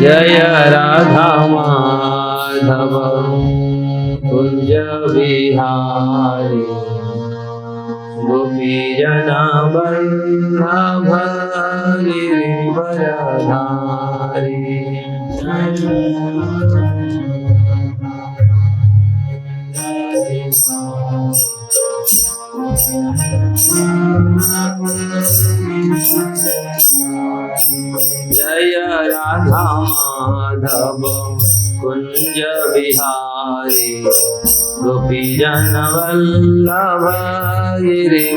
जय राधा माधव कुंज बिहारी गोपी जना वल्लभ गिरिवरधारी। जय राधा माधव कुंज बिहारी गोपी जन वल्लभ गिरिवरधारी।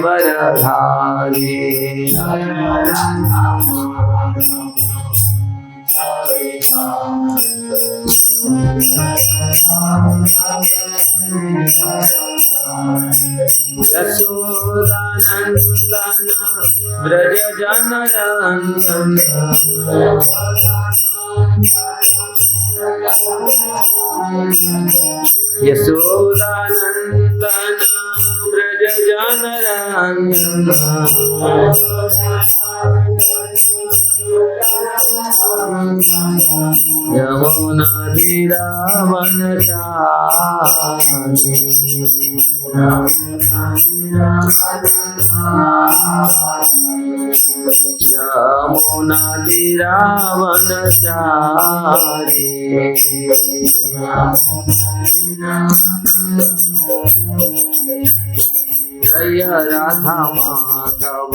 यशोदानंदन ब्रज जनरंजन यशोदानंदन ब्रज जनरंजन यमुना तीरावनचारी यमुना तीरावनचारी। जय राधा माधव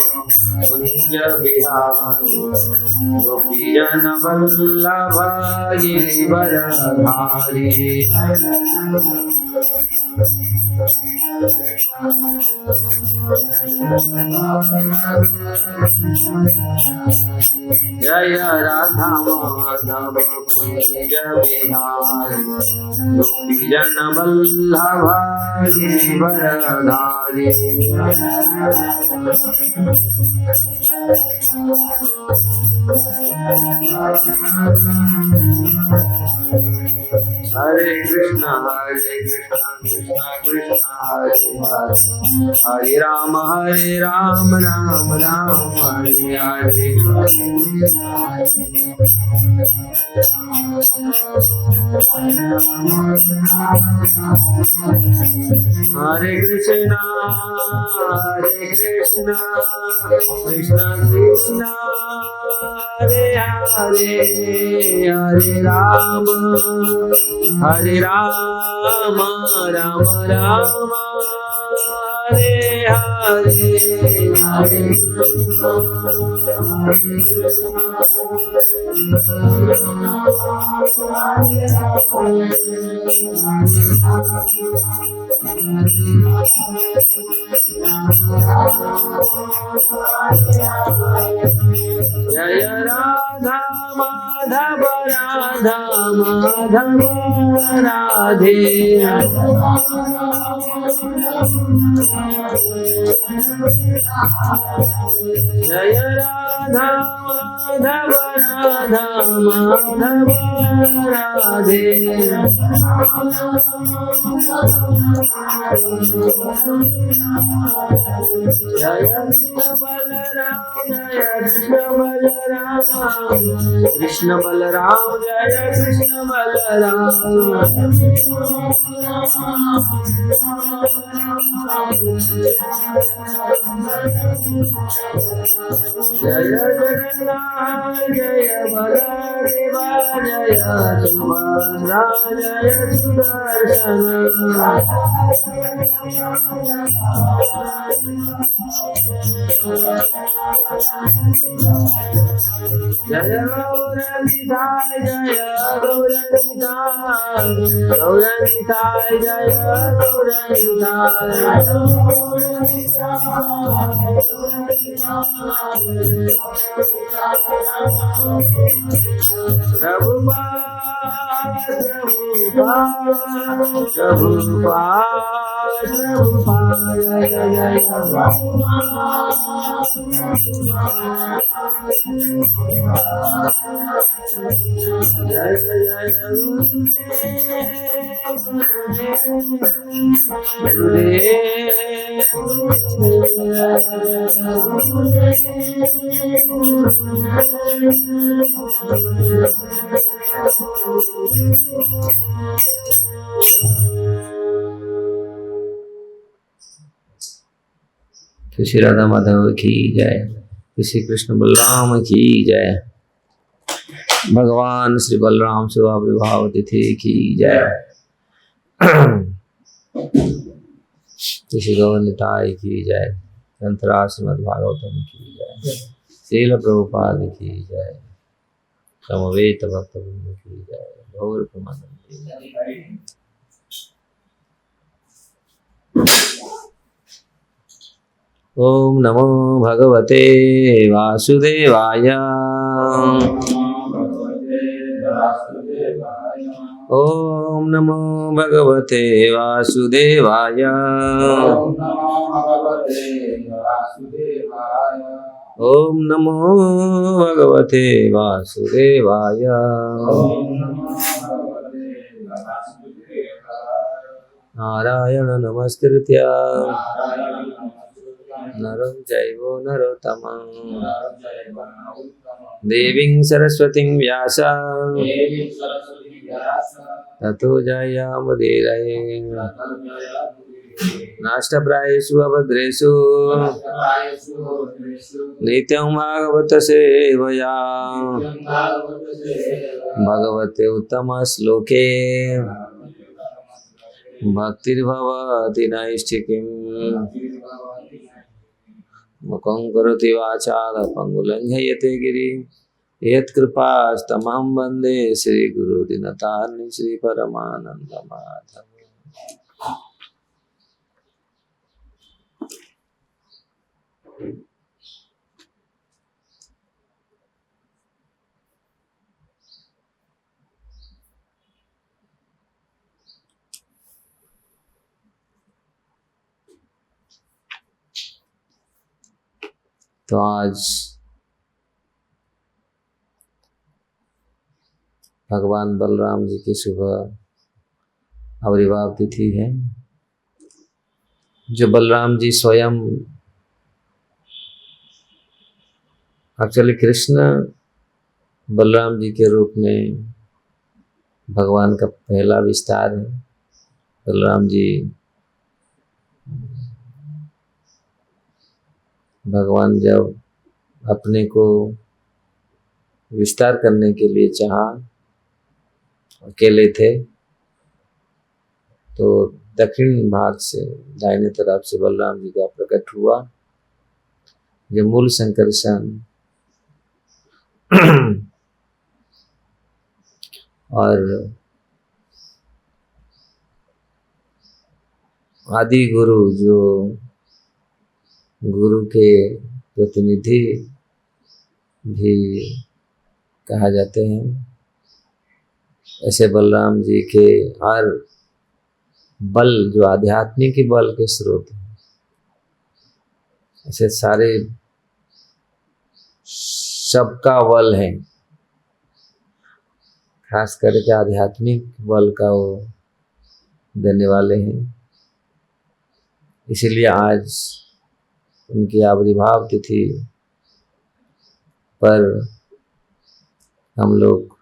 कुंज बिहारी गोपी जन वल्लभ गिरिवरधारी। जय राधा माधव कुंज बिहारी गोपी जन वल्लभ गिरिवरधारी। हरे कृष्ण कृष्ण कृष्ण हरे हरे हरे राम राम राम हरे हरे। हरे कृष्ण कृष्ण कृष्ण हरे हरे हरे राम राम राम हरे हरे। जय राधा माधव राधा माधव राधे। जय राधा माधव राधा माधव राधे। जय कृष्ण बलराम जय कृष्ण बलराम जय जगन्नाथ जय बलदेवा जय सुभद्रा जय सुदर्शन। जय गौरनिताय जय गौरनिताय गौरनिताय जय गौरनिताय। प्रभुपाद प्रभुपाद प्रभुपाद जय जय श्री राधा माधव की जय, श्री कृष्ण बलराम की जय, भगवान श्री बलराम सुभाविभाव तिथि की जय, श्री गौरनिताय की जय, संतरा श्रीमद् भागवतम की जय, श्रील प्रभुपाद की जय, समवेत भक्तवृंद की जय, गौर प्रमानंद की जय। ओम नमो भगवते वासुदेवाय, ओम नमो भगवते वासुदेवाय, ओम नमो भगवते वासुदेवाय, नारायण नमस्कृत्य नरं चैव नरोत्तमं देवीं सरस्वतीं व्यासं ततो जयमुदीरये। नष्टप्रायेषु अभद्रेषु नित्यं भागवत सेवया, भगवते उत्तमश्लोके भक्तिर्भवति नैष्ठिकीम्। मुखं करोति वाचालं पङ्गुलङ्घयते गिरिं, यत्कृपास्तमहं वन्दे श्रीगुरुदीनतारिणीं श्रीपरमानन्दमाधवम्। तो आज भगवान बलराम जी की सुबह आविर्भाव तिथि है, जो बलराम जी स्वयं एक्चुअली कृष्ण बलराम जी के रूप में भगवान का पहला विस्तार है। बलराम जी भगवान जब अपने को विस्तार करने के लिए चाहा, अकेले थे, तो दक्षिण भाग से दाहिने तरफ से बलराम जी का प्रकट हुआ। ये मूल संकर्षण और आदि गुरु, जो गुरु के प्रतिनिधि भी कहा जाते हैं, ऐसे बलराम जी के हर बल जो आध्यात्मिक बल के स्रोत हैं, ऐसे सारे सबका बल है, खास करके आध्यात्मिक बल का वो देने वाले हैं। इसीलिए आज उनकी आविर्भाव तिथि पर हम लोग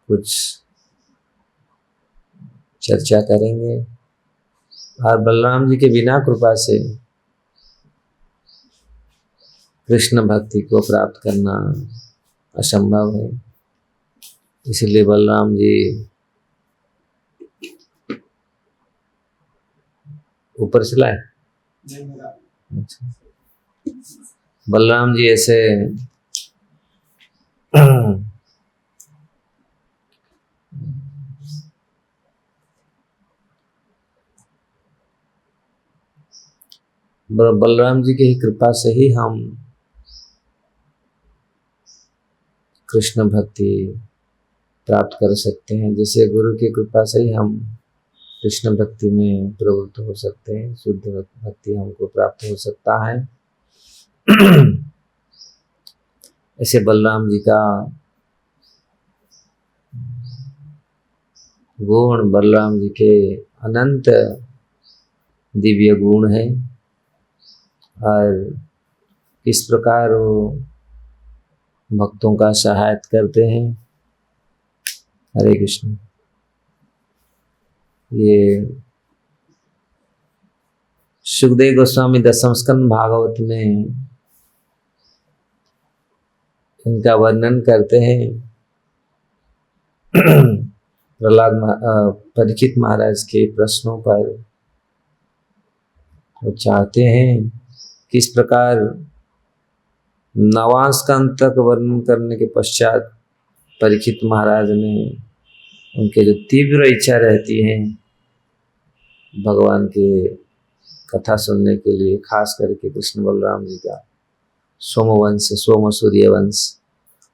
कुछ चर्चा करेंगे। और बलराम जी के बिना कृपा से कृष्ण भक्ति को प्राप्त करना असंभव है। इसलिए बलराम जी ऊपर से लाए। अच्छा, बलराम जी ऐसे बलराम जी की कृपा से ही हम कृष्ण भक्ति प्राप्त कर सकते हैं। जैसे गुरु की कृपा से ही हम कृष्ण भक्ति में प्रवृत्त हो सकते हैं, शुद्ध भक्ति हमको प्राप्त हो सकता है। ऐसे बलराम जी का गुण, बलराम जी के अनंत दिव्य गुण है और किस प्रकार वो भक्तों का सहायता करते हैं। हरे कृष्ण। ये सुखदेव गोस्वामी दशम स्कंद भागवत में इनका वर्णन करते हैं। परीक्षित महाराज के प्रश्नों पर वो चाहते हैं किस प्रकार नवां स्कंद तक वर्णन करने के पश्चात परीक्षित महाराज ने उनके जो तीव्र इच्छा रहती है भगवान के कथा सुनने के लिए, खास करके कृष्ण बलराम जी का सोमवंश, सोम सूर्यवंश,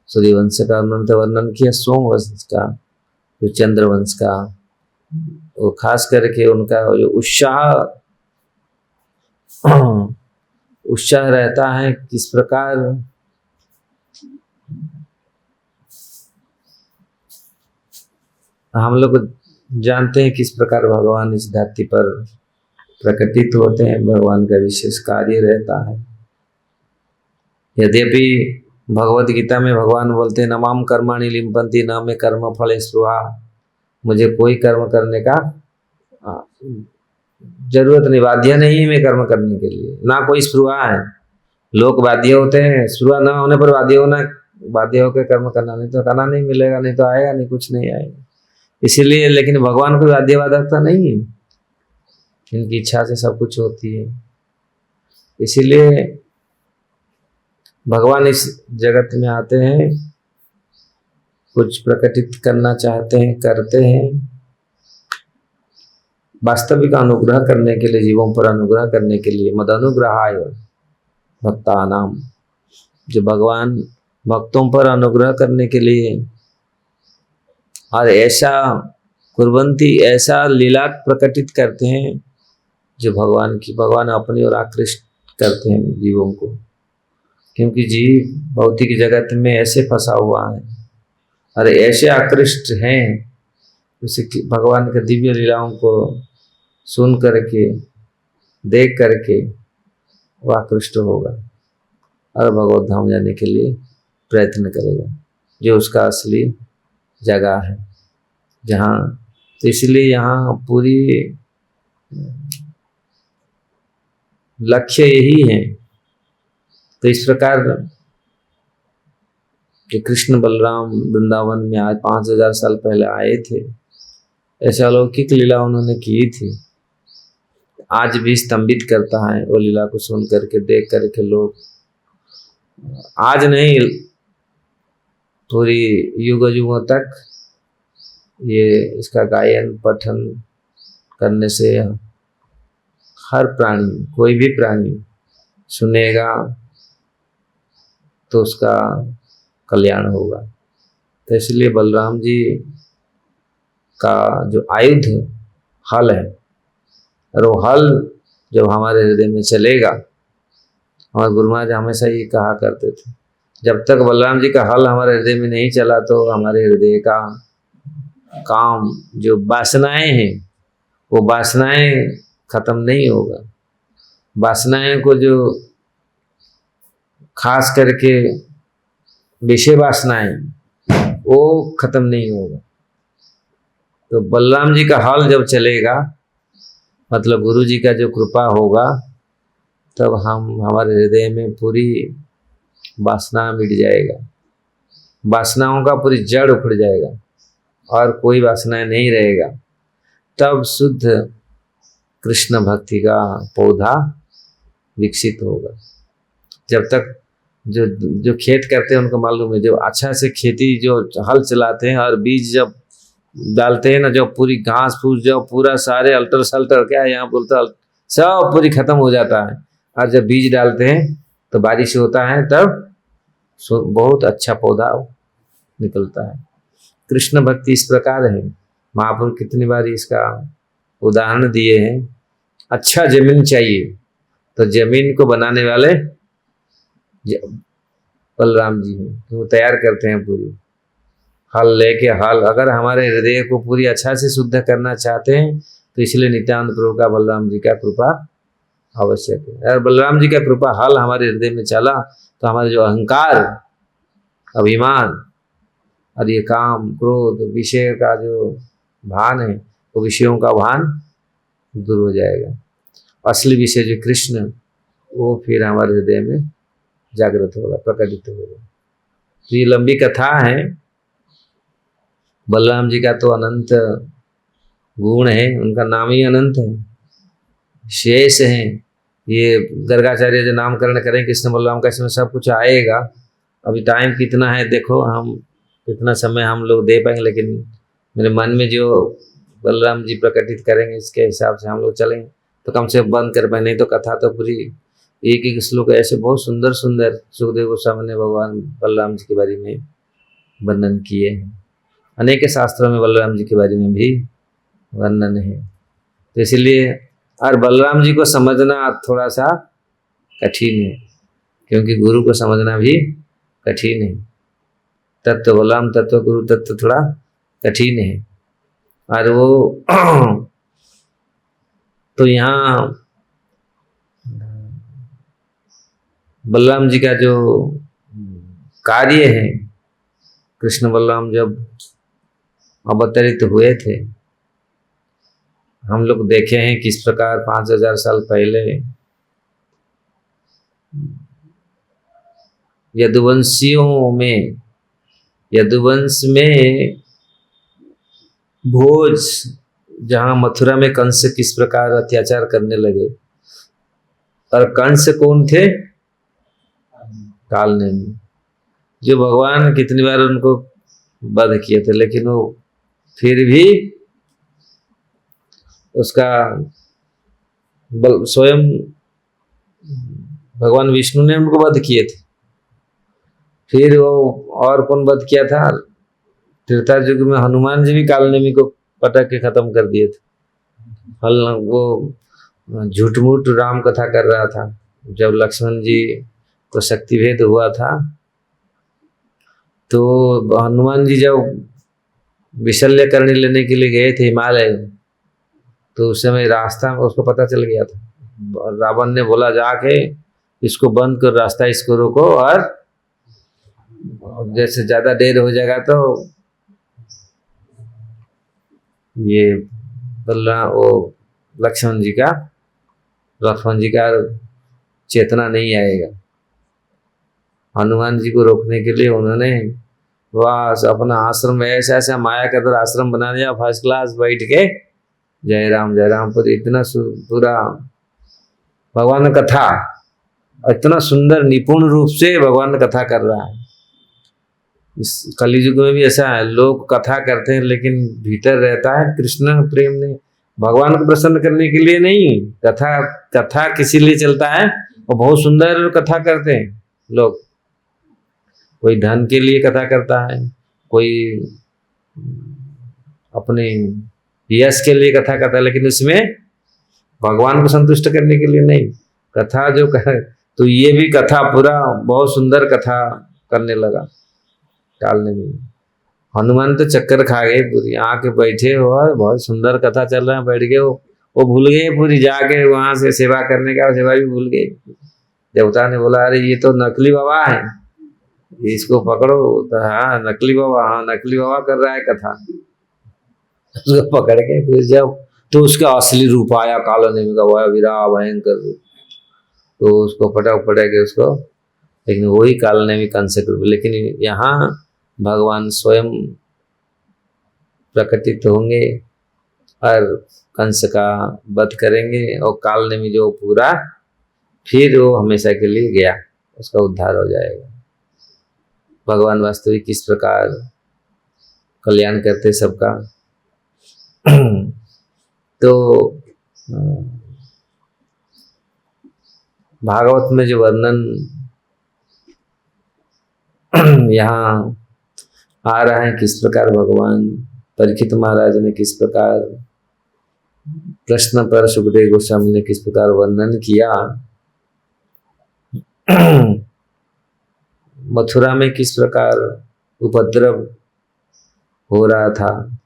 सूर्यवंश का वर्णन किया, सोमवंश का जो चंद्रवंश का, वो खास करके उनका जो उत्साह रहता है किस प्रकार हम लोग जानते हैं किस प्रकार भगवान इस धरती पर प्रकटित होते हैं, भगवान का विशेष कार्य रहता है। यद्यपि भगवत गीता में भगवान बोलते हैं नमाम कर्माणि लिम्पन्ति न मे कर्म फले स्पृहा, मुझे कोई कर्म करने का जरूरत नहीं, बाध्य नहीं है मैं कर्म करने के लिए, ना कोई स्पृहा है। लोग बाध्य होते हैं, स्पृहा ना होने पर बाध्य होकर कर्म करना, नहीं तो करना नहीं मिलेगा, नहीं तो आएगा नहीं, कुछ नहीं आएगा। इसीलिए, लेकिन भगवान को बाध्यबाधकता नहीं है, इनकी इच्छा से सब कुछ होती है। इसीलिए भगवान इस जगत में आते हैं, कुछ प्रकटित करना चाहते हैं, करते हैं, वास्तविक अनुग्रह करने के लिए, जीवों पर अनुग्रह करने के लिए। मद अनुग्रहाय भक्तानाम, जो भगवान भक्तों पर अनुग्रह करने के लिए और ऐसा कुर्वन्ति, ऐसा लीला प्रकटित करते हैं जो भगवान अपनी ओर आकृष्ट करते हैं जीवों को। क्योंकि जीव भौतिक जगत में ऐसे फंसा हुआ है और ऐसे आकृष्ट हैं, उसे भगवान के दिव्य लीलाओं को सुन करके, देख करके वो आकृष्ट होगा और भगवत धाम जाने के लिए प्रयत्न करेगा, जो उसका असली जगह है जहाँ। तो इसलिए यहाँ पूरी लक्ष्य यही है। तो इस प्रकार कि कृष्ण बलराम वृंदावन में आज 5000 साल पहले आए थे, ऐसा अलौकिक लीला उन्होंने की थी, आज भी स्तंभित करता है वो लीला को सुन करके, देख करके लोग आज नहीं पूरी युग युगों तक ये इसका गायन पठन करने से हर प्राणी, कोई भी प्राणी सुनेगा तो उसका कल्याण होगा। तो इसलिए बलराम जी का जो आयुध हल है, और वो हल जब हमारे हृदय में चलेगा, हमारे गुरु महाराज हमेशा ये कहा करते थे, जब तक बलराम जी का हल हमारे हृदय में नहीं चला तो हमारे हृदय का काम, जो वासनाएं हैं, वो वासनाएं खत्म नहीं होगा। वासनाएं को जो खास करके विषय वासनाएं, वो खत्म नहीं होगा। तो बलराम जी का हल जब चलेगा, मतलब गुरु जी का जो कृपा होगा, तब हमारे हृदय में पूरी वासना मिट जाएगा, वासनाओं का पूरी जड़ उखड़ जाएगा और कोई वासना नहीं रहेगा। तब शुद्ध कृष्ण भक्ति का पौधा विकसित होगा। जब तक जो खेत करते हैं उनको मालूम है, जो अच्छा से खेती जो हल चलाते हैं और बीज जब डालते हैं ना, जो पूरी घास फूस जो पूरा सारे अल्टर सल्टर क्या यहाँ बोलता सब पूरी खत्म हो जाता है, और जब बीज डालते हैं तो बारिश होता है, तब बहुत अच्छा पौधा निकलता है। कृष्ण भक्ति इस प्रकार है। महापुरुष कितनी बार इसका उदाहरण दिए हैं। अच्छा जमीन चाहिए तो जमीन को बनाने वाले बलराम जी हैं, वो तैयार करते हैं पूरी हल लेके हल। अगर हमारे हृदय को पूरी अच्छा से शुद्ध करना चाहते हैं तो इसलिए नित्यानंद प्रभु का बलराम जी का कृपा आवश्यक है। अगर बलराम जी का कृपा हल हमारे हृदय में चला तो हमारे जो अहंकार, अभिमान और ये काम, क्रोध, विषय का जो भान है वो विषयों का भान दूर हो जाएगा। असली विषय जो कृष्ण, वो फिर हमारे हृदय में जागृत होगा, प्रकटित होगा। तो ये लंबी कथा है। बलराम जी का तो अनंत गुण है, उनका नाम ही अनंत है, शेष है। ये गर्गाचार्य जो नामकरण करें कृष्ण बलराम का, इसमें सब कुछ आएगा। अभी टाइम कितना है देखो, हम कितना समय हम लोग दे पाएंगे, लेकिन मेरे मन में जो बलराम जी प्रकटित करेंगे इसके हिसाब से हम लोग चलेंगे तो कम से बंद कर पाए। नहीं तो कथा तो पूरी एक एक श्लोक ऐसे बहुत सुंदर सुंदर सुखदेव गोस्वामी ने भगवान बलराम जी के बारे में वर्णन किए हैं। अनेक शास्त्रों में बलराम जी के बारे में भी वर्णन है। तो इसलिए और बलराम जी को समझना थोड़ा सा कठिन है, क्योंकि गुरु को समझना भी कठिन है। तत्व बलराम तत्व गुरु तत्व थोड़ा कठिन है। और वो तो यहाँ बलराम जी का जो कार्य है, कृष्ण बलराम जब अवतरित हुए थे, हम लोग देखे हैं किस प्रकार 5000 साल पहले यदुवंशियों में, यदुवंश में भोज, जहां मथुरा में कंस किस प्रकार अत्याचार करने लगे। और कंस कौन थे? कालनेमी, जो भगवान कितनी बार उनको वध किए थे, लेकिन वो फिर भी उसका स्वयं भगवान विष्णु ने उनको वध किए थे। फिर वो और कौन वध किया था? त्रेता युग में हनुमान जी भी कालनेमी को पटक के खत्म कर दिए थे। वो झूठ मूठ राम कथा कर रहा था। जब लक्ष्मण जी को शक्ति भेद हुआ था तो हनुमान जी जब विशल्य करने लेने के लिए गए थे हिमालय, तो उस समय रास्ता में उसको पता चल गया था। रावण ने बोला जाके इसको बंद कर, रास्ता इसको रोको, और जैसे ज्यादा देर हो जाएगा तो ये बलराम वो लक्ष्मण जी का चेतना नहीं आएगा। हनुमान जी को रोकने के लिए उन्होंने वह अपना आश्रम में ऐसा ऐसा माया का तरह आश्रम बना दिया, फर्स्ट क्लास बैठ के जय राम पर इतना पूरा भगवान कथा, इतना सुंदर निपुण रूप से भगवान कथा कर रहा है। इस कलयुग में भी ऐसा है, लोग कथा करते हैं लेकिन भीतर रहता है कृष्ण प्रेम नहीं, भगवान को प्रसन्न करने के लिए नहीं। कथा किसी लिए चलता है, वो बहुत सुंदर कथा करते हैं लोग। कोई धन के लिए कथा करता है, कोई अपने यश के लिए कथा करता है, लेकिन उसमें भगवान को संतुष्ट करने के लिए नहीं। कथा जो तो ये भी कथा पूरा बहुत सुंदर कथा करने लगा टालने में। हनुमान तो चक्कर खा गए पूरी, आके बैठे हो और बहुत सुंदर कथा चल रहा है, बैठ गए वो भूल गए पूरी, जाके वहां से सेवा करने का सेवा भी भूल गए। देवता ने बोला अरे ये तो नकली बाबा है, इसको पकड़ो। तो हाँ नकली बाबा, हाँ नकली बाबा कर रहा है कथा। उसको पकड़ के फिर जब तो उसका असली रूप आया, काला नेमी का हुआ विराट भयंकर रूप, तो उसको पटक के उसको, लेकिन वही काला नेमी कंस रूप। लेकिन यहाँ भगवान स्वयं प्रकटित होंगे और कंस का वध करेंगे, और काल नेमी जो पूरा फिर वो हमेशा के लिए गया, उसका उद्धार हो जाएगा। भगवान वास्तविक किस प्रकार कल्याण करते सबका। तो भागवत में जो वर्णन यहाँ आ रहा है, किस प्रकार भगवान परीक्षित महाराज ने किस प्रकार प्रश्न पर सुखदेव गोस्वामी ने किस प्रकार वर्णन किया, मथुरा में किस प्रकार उपद्रव हो रहा था,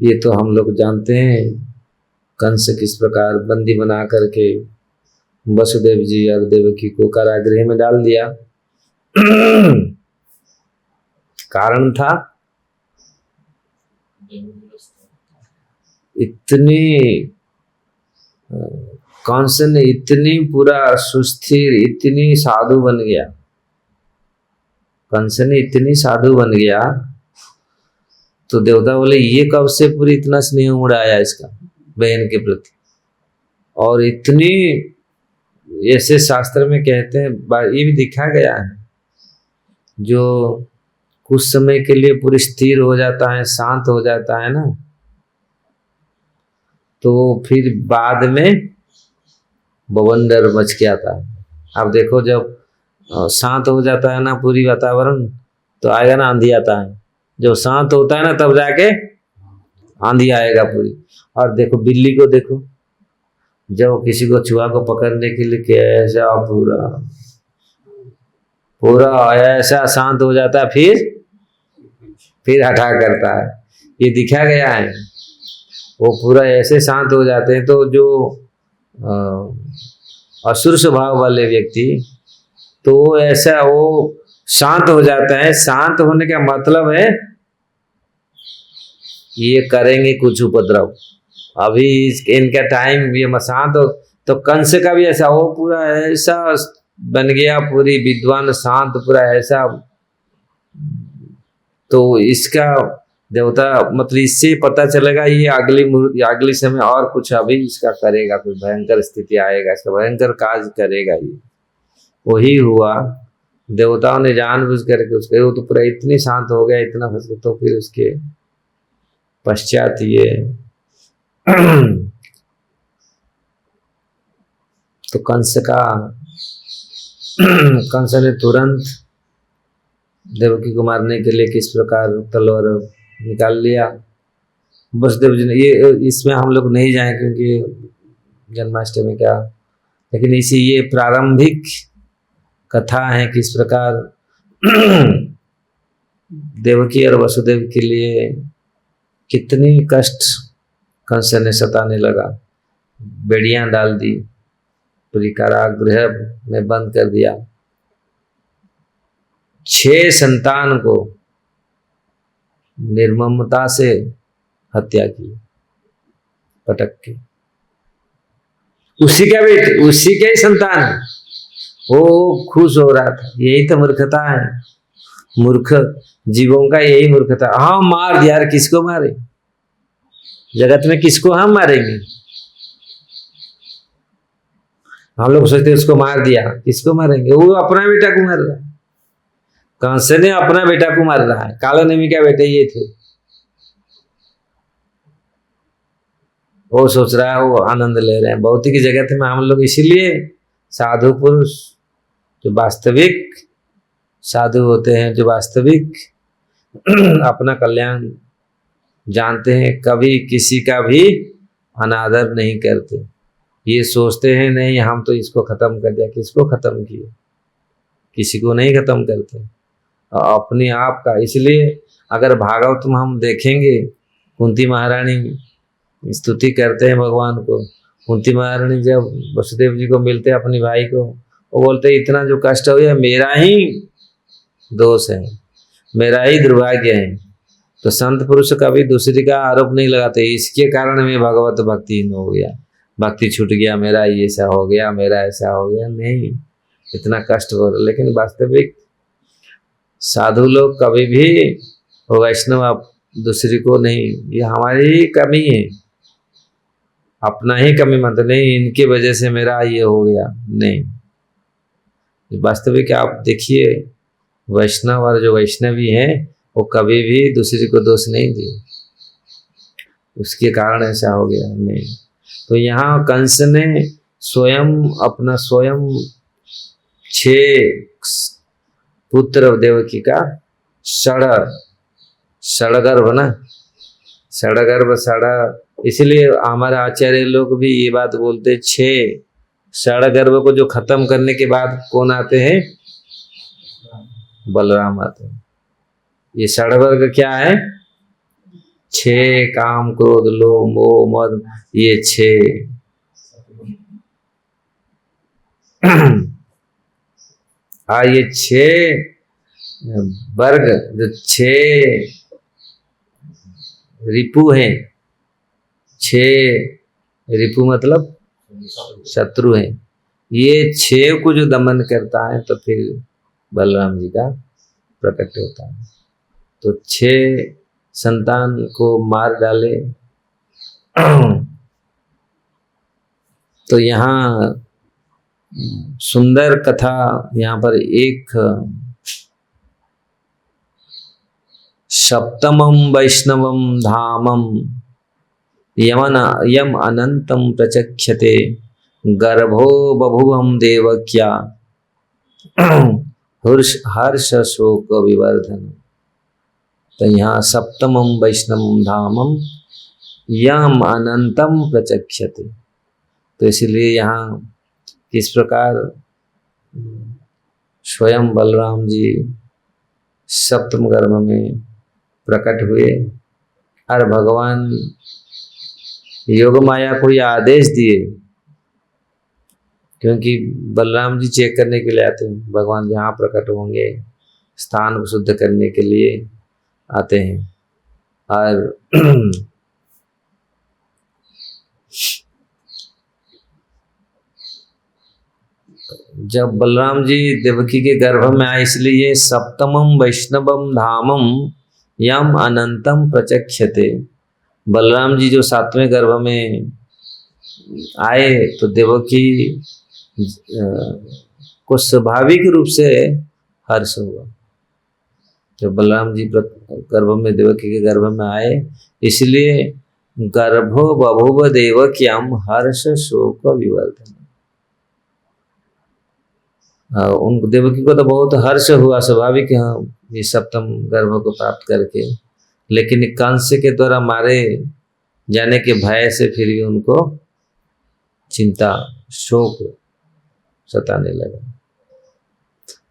ये तो हम लोग जानते हैं। कंस किस प्रकार बंदी बना करके वसुदेव जी और देवकी को कारागृह में डाल दिया। कारण था इतनी कंस ने इतनी पूरा सुस्थिर, इतनी साधु बन गया, कंस ने इतनी साधु बन गया तो देवता बोले ये कब से पूरी इतना स्नेह उड़ाया इसका बहन के प्रति। और इतनी, ऐसे शास्त्र में कहते हैं, ये भी दिखा गया है, जो कुछ समय के लिए पूरी स्थिर हो जाता है, शांत हो जाता है ना, तो फिर बाद में बवंडर मच के आता है। आप देखो जब शांत हो जाता है ना पूरी वातावरण, तो आएगा ना आंधी आता है। जब शांत होता है ना तब जाके आंधी आएगा पूरी। और देखो बिल्ली को देखो, जब किसी को चूहा को पकड़ने के लिए कैसा पूरा पूरा ऐसा शांत हो जाता है, फिर हटा करता है। ये दिखा गया है, वो पूरा ऐसे शांत हो जाते हैं। तो जो असुर स्वभाव वाले व्यक्ति, तो ऐसा वो शांत हो जाता है। शांत होने का मतलब है ये करेंगे कुछ उपद्रव, अभी इनका टाइम ये शांत हो। तो कंस का भी ऐसा, वो पूरा ऐसा बन गया, पूरी विद्वान शांत पूरा ऐसा। तो इसका देवता मतलब इससे पता चलेगा ये अगली समय और कुछ अभी इसका करेगा, कुछ भयंकर स्थिति आएगा, इसका भयंकर काज करेगा। ये वही हुआ, देवताओं ने जानबूझ करके उसके, वो तो पूरा इतनी शांत हो गया, इतना फंस गया। तो फिर उसके पश्चात ये तो कंस ने तुरंत देवकी को मारने के लिए किस प्रकार तलवार निकाल लिया। वसुदेव जी ने, ये इसमें हम लोग नहीं जाए क्योंकि जन्माष्टमी का, लेकिन इसी ये प्रारंभिक कथा है किस प्रकार देवकी और वसुदेव के लिए कितनी कष्ट कंस ने सताने लगा। बेड़ियां डाल दी, पूरी कारागृह में बंद कर दिया। 6 संतान को निर्ममता से हत्या की, पटक के। उसी का बेटे, उसी के ही संतान है। वो खुश हो रहा था। यही तो मूर्खता है, मूर्ख जीवों का यही मूर्खता। हाँ मार दिया, किसको मारे, जगत में किसको हम मारेंगे। हम लोग सोचते उसको मार दिया, किसको मारेंगे, वो अपना बेटा को मार रहा है। कंस ने अपना बेटा को मार रहा है। काला नेमी का बेटे ये थे, वो सोच रहा है, वो आनंद ले रहे हैं भौतिक जगत में। हम लोग इसीलिए साधु पुरुष जो वास्तविक साधु होते हैं, जो वास्तविक अपना कल्याण जानते हैं, कभी किसी का भी अनादर नहीं करते। ये सोचते हैं नहीं हम तो इसको खत्म कर दिया, किसको खत्म किए, किसी को नहीं खत्म करते, अपने आप का। इसलिए अगर भागवत में हम देखेंगे, कुंती महारानी स्तुति करते हैं भगवान को। कुंती महारानी जब वसुदेव जी को मिलते हैं, अपनी भाई को, वो बोलते हैं इतना जो कष्ट हो गया मेरा ही दोष है, मेरा ही दुर्भाग्य है। तो संत पुरुष कभी दूसरे का आरोप नहीं लगाते, इसके कारण मैं भगवत भक्तिहीन हो गया, भक्ति छूट गया, मेरा ये ऐसा हो गया, मेरा ऐसा हो गया, नहीं, इतना कष्ट हो। लेकिन वास्तविक साधु लोग कभी भी वैष्णव दूसरे को नहीं, ये हमारी ही कमी है, अपना ही कमी मत, नहीं इनकी वजह से मेरा ये हो गया, नहीं। वास्तविक आप देखिए, वैष्णव और जो वैष्णवी हैं वो कभी भी दूसरे को दोष नहीं दिए, उसके कारण ऐसा हो गया, नहीं। तो यहाँ कंस ने स्वयं अपना 6 पुत्र देवकी का सड़गर्भ ना, षडगर्भ षड़ा, इसलिए हमारे आचार्य लोग भी ये बात बोलते, 6 षडगर्भ को जो खत्म करने के बाद कौन आते हैं? बलराम आते हैं। ये षडवर्ग क्या है? 6 काम क्रोध लोभ मोह मद, ये 6 ये 6 वर्ग, जो 6 रिपु हैं, 6 रिपु मतलब शत्रु हैं, ये 6 को जो दमन करता है तो फिर बलराम जी का प्रकट होता है। तो 6 संतान को मार डाले। तो यहाँ सुंदर कथा, यहाँ पर एक सप्तमं वैष्णवं धामं यम अनंतं प्रचक्षते गर्भो बभुवं देवक्या हर्ष शोक विवर्धन। तो यहाँ सप्तमं वैष्णवं धामं यम अनंतं प्रचक्षते, तो इसलिए यहाँ किस प्रकार स्वयं बलराम जी सप्तम गर्भ में प्रकट हुए और भगवान योग माया को यह आदेश दिए, क्योंकि बलराम जी चेक करने के लिए आते हैं, भगवान जहाँ प्रकट होंगे स्थान को शुद्ध करने के लिए आते हैं। और जब बलराम जी देवकी के गर्भ में आए, इसलिए सप्तमं वैष्णवं धामं यम अनंतम प्रचक्षते। बलराम जी जो 7वें गर्भ में आए तो देवकी को स्वाभाविक रूप से हर्ष हुआ। जब बलराम जी गर्भ में देवकी के गर्भ में आए, इसलिए गर्भो बभुव देवक्याम हर्ष शोक विवर्धन। उन देवकी को तो बहुत हर्ष हुआ, स्वाभाविक है ये सप्तम गर्भ को प्राप्त करके, लेकिन कंस के द्वारा मारे जाने के भय से फिर भी उनको चिंता शोक सताने लगा।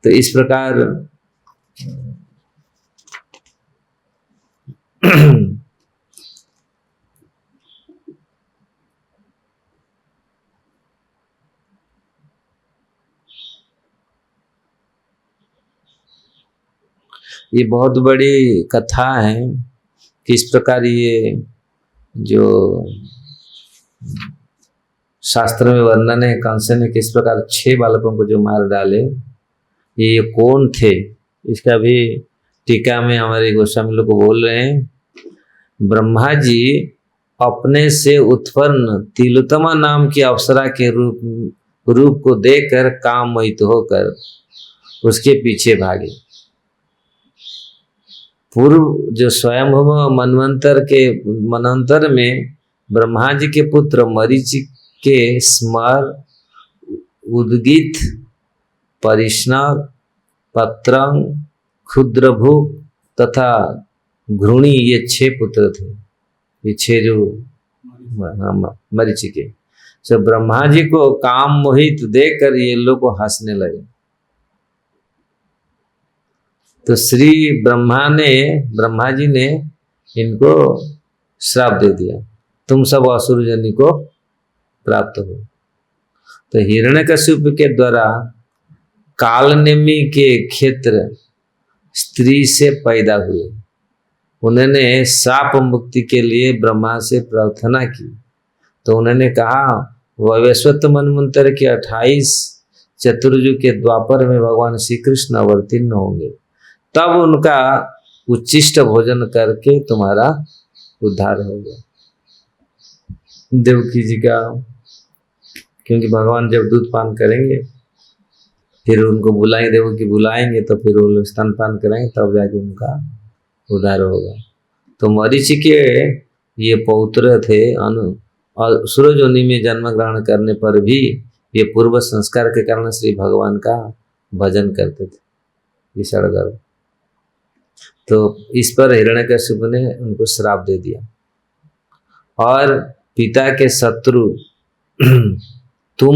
तो इस प्रकार ये बहुत बड़ी कथा है, किस प्रकार ये जो शास्त्र में वर्णन है, कंस ने किस प्रकार 6 बालकों को जो मार डाले, ये कौन थे, इसका भी टीका में हमारे गोस्वामी लोग बोल रहे हैं। ब्रह्मा जी अपने से उत्पन्न तिलोत्तमा नाम की अप्सरा के रूप को देखकर काम मोहित होकर उसके पीछे भागे। पूर्व जो स्वयंभुव मनवंतर में ब्रह्मा जी के पुत्र मरीचि के स्मर, उद्गीत, परिष्णव, पत्रंग, क्षुद्रभुक तथा घृणी, ये 6 पुत्र थे। ये 6 जो मरीचि के, तो ब्रह्मा जी को काम मोहित देखकर ये लोग हंसने लगे। तो श्री ब्रह्मा जी ने इनको श्राप दे दिया, तुम सब असुर जनी को प्राप्त हो। तो हिरण्यकशिपु के द्वारा कालनेमी के क्षेत्र स्त्री से पैदा हुए, उन्होंने शाप मुक्ति के लिए ब्रह्मा से प्रार्थना की। तो उन्होंने कहा वैवस्वत मनवंतर के 28 चतुर्युग के द्वापर में भगवान श्री कृष्ण अवतीर्ण होंगे, तब उनका उच्चिष्ट भोजन करके तुम्हारा उद्धार होगा। देवकी जी का, क्योंकि भगवान जब दूध पान करेंगे फिर उनको बुलाएंगे, देवकी बुलाएंगे तो फिर वो लोग स्तनपान करेंगे, तब जाके उनका उद्धार होगा। तो मरीचि के ये पौत्र थे, और सूरज योनि में जन्म ग्रहण करने पर भी ये पूर्व संस्कार के कारण श्री भगवान का भजन करते थे, ये सड़गर्भ। तो इस पर हिरण्यकशिपु ने उनको श्राप दे दिया। और पिता के शत्रु तुम,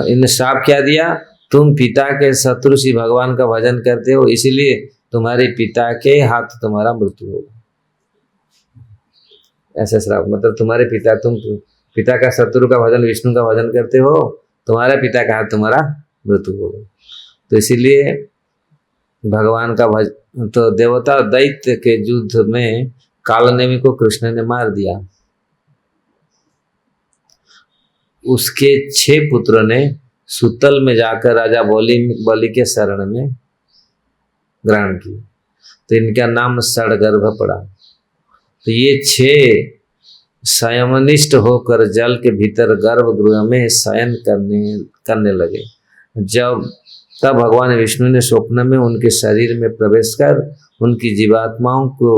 इन श्राप क्या दिया, तुम पिता के शत्रु श्री भगवान का भजन करते हो, इसीलिए तुम्हारे पिता के हाथ तुम्हारा मृत्यु होगा। ऐसा श्राप, मतलब तुम्हारे पिता, तुम पिता का शत्रु का भजन, विष्णु का भजन करते हो, तुम्हारे पिता का हाथ तुम्हारा मृत्यु होगा। तो इसीलिए भगवान का तो देवता दैत्य के युद्ध में कालनेमी को कृष्ण ने मार दिया। उसके 6 पुत्रों ने सुतल में जाकर राजा बलि के शरण में ग्रहण की, तो इनका नाम षडगर्भ पड़ा। तो ये 6 संयमनिष्ठ होकर जल के भीतर गर्भगृह में शयन करने लगे। तब भगवान विष्णु ने स्वप्न में उनके शरीर में प्रवेश कर उनकी जीवात्माओं को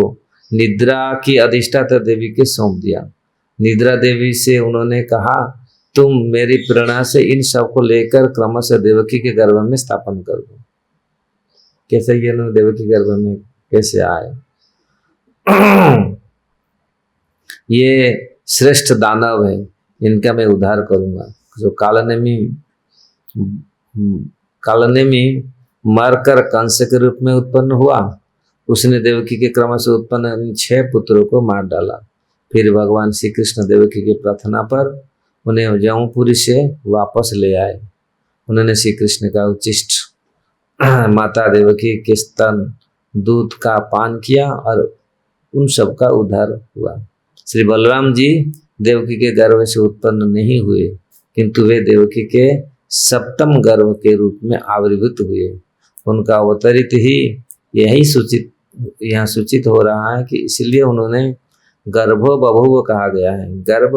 निद्रा की अधिष्ठाता देवी के सौंप दिया। निद्रा देवी से उन्होंने कहा, तुम मेरी प्रेरणा से इन सब को लेकर क्रमशः देवकी के गर्भ में स्थापन कर दो। कैसे ये देवकी गर्भ में कैसे आए? ये श्रेष्ठ दानव है, इनका मैं उद्धार करूंगा। जो कालनेमी मरकर कंस के रूप में उत्पन्न हुआ, उसने देवकी के क्रम से उत्पन्न 6 पुत्रों को मार डाला। फिर भगवान श्री कृष्ण देवकी के प्रार्थना पर उन्हें जौनपुरी से वापस ले आए। उन्होंने श्री कृष्ण का उच्चिष्ट माता देवकी के स्तन दूध का पान किया और उन सब का उद्धार हुआ। श्री बलराम जी देवकी के गर्भ से उत्पन्न नहीं हुए, किंतु वे देवकी के 7म गर्भ के रूप में आविर्भूत हुए। उनका अवतरित ही यहाँ सूचित हो रहा है कि इसलिए उन्होंने गर्भो बभुव कहा गया है, गर्भ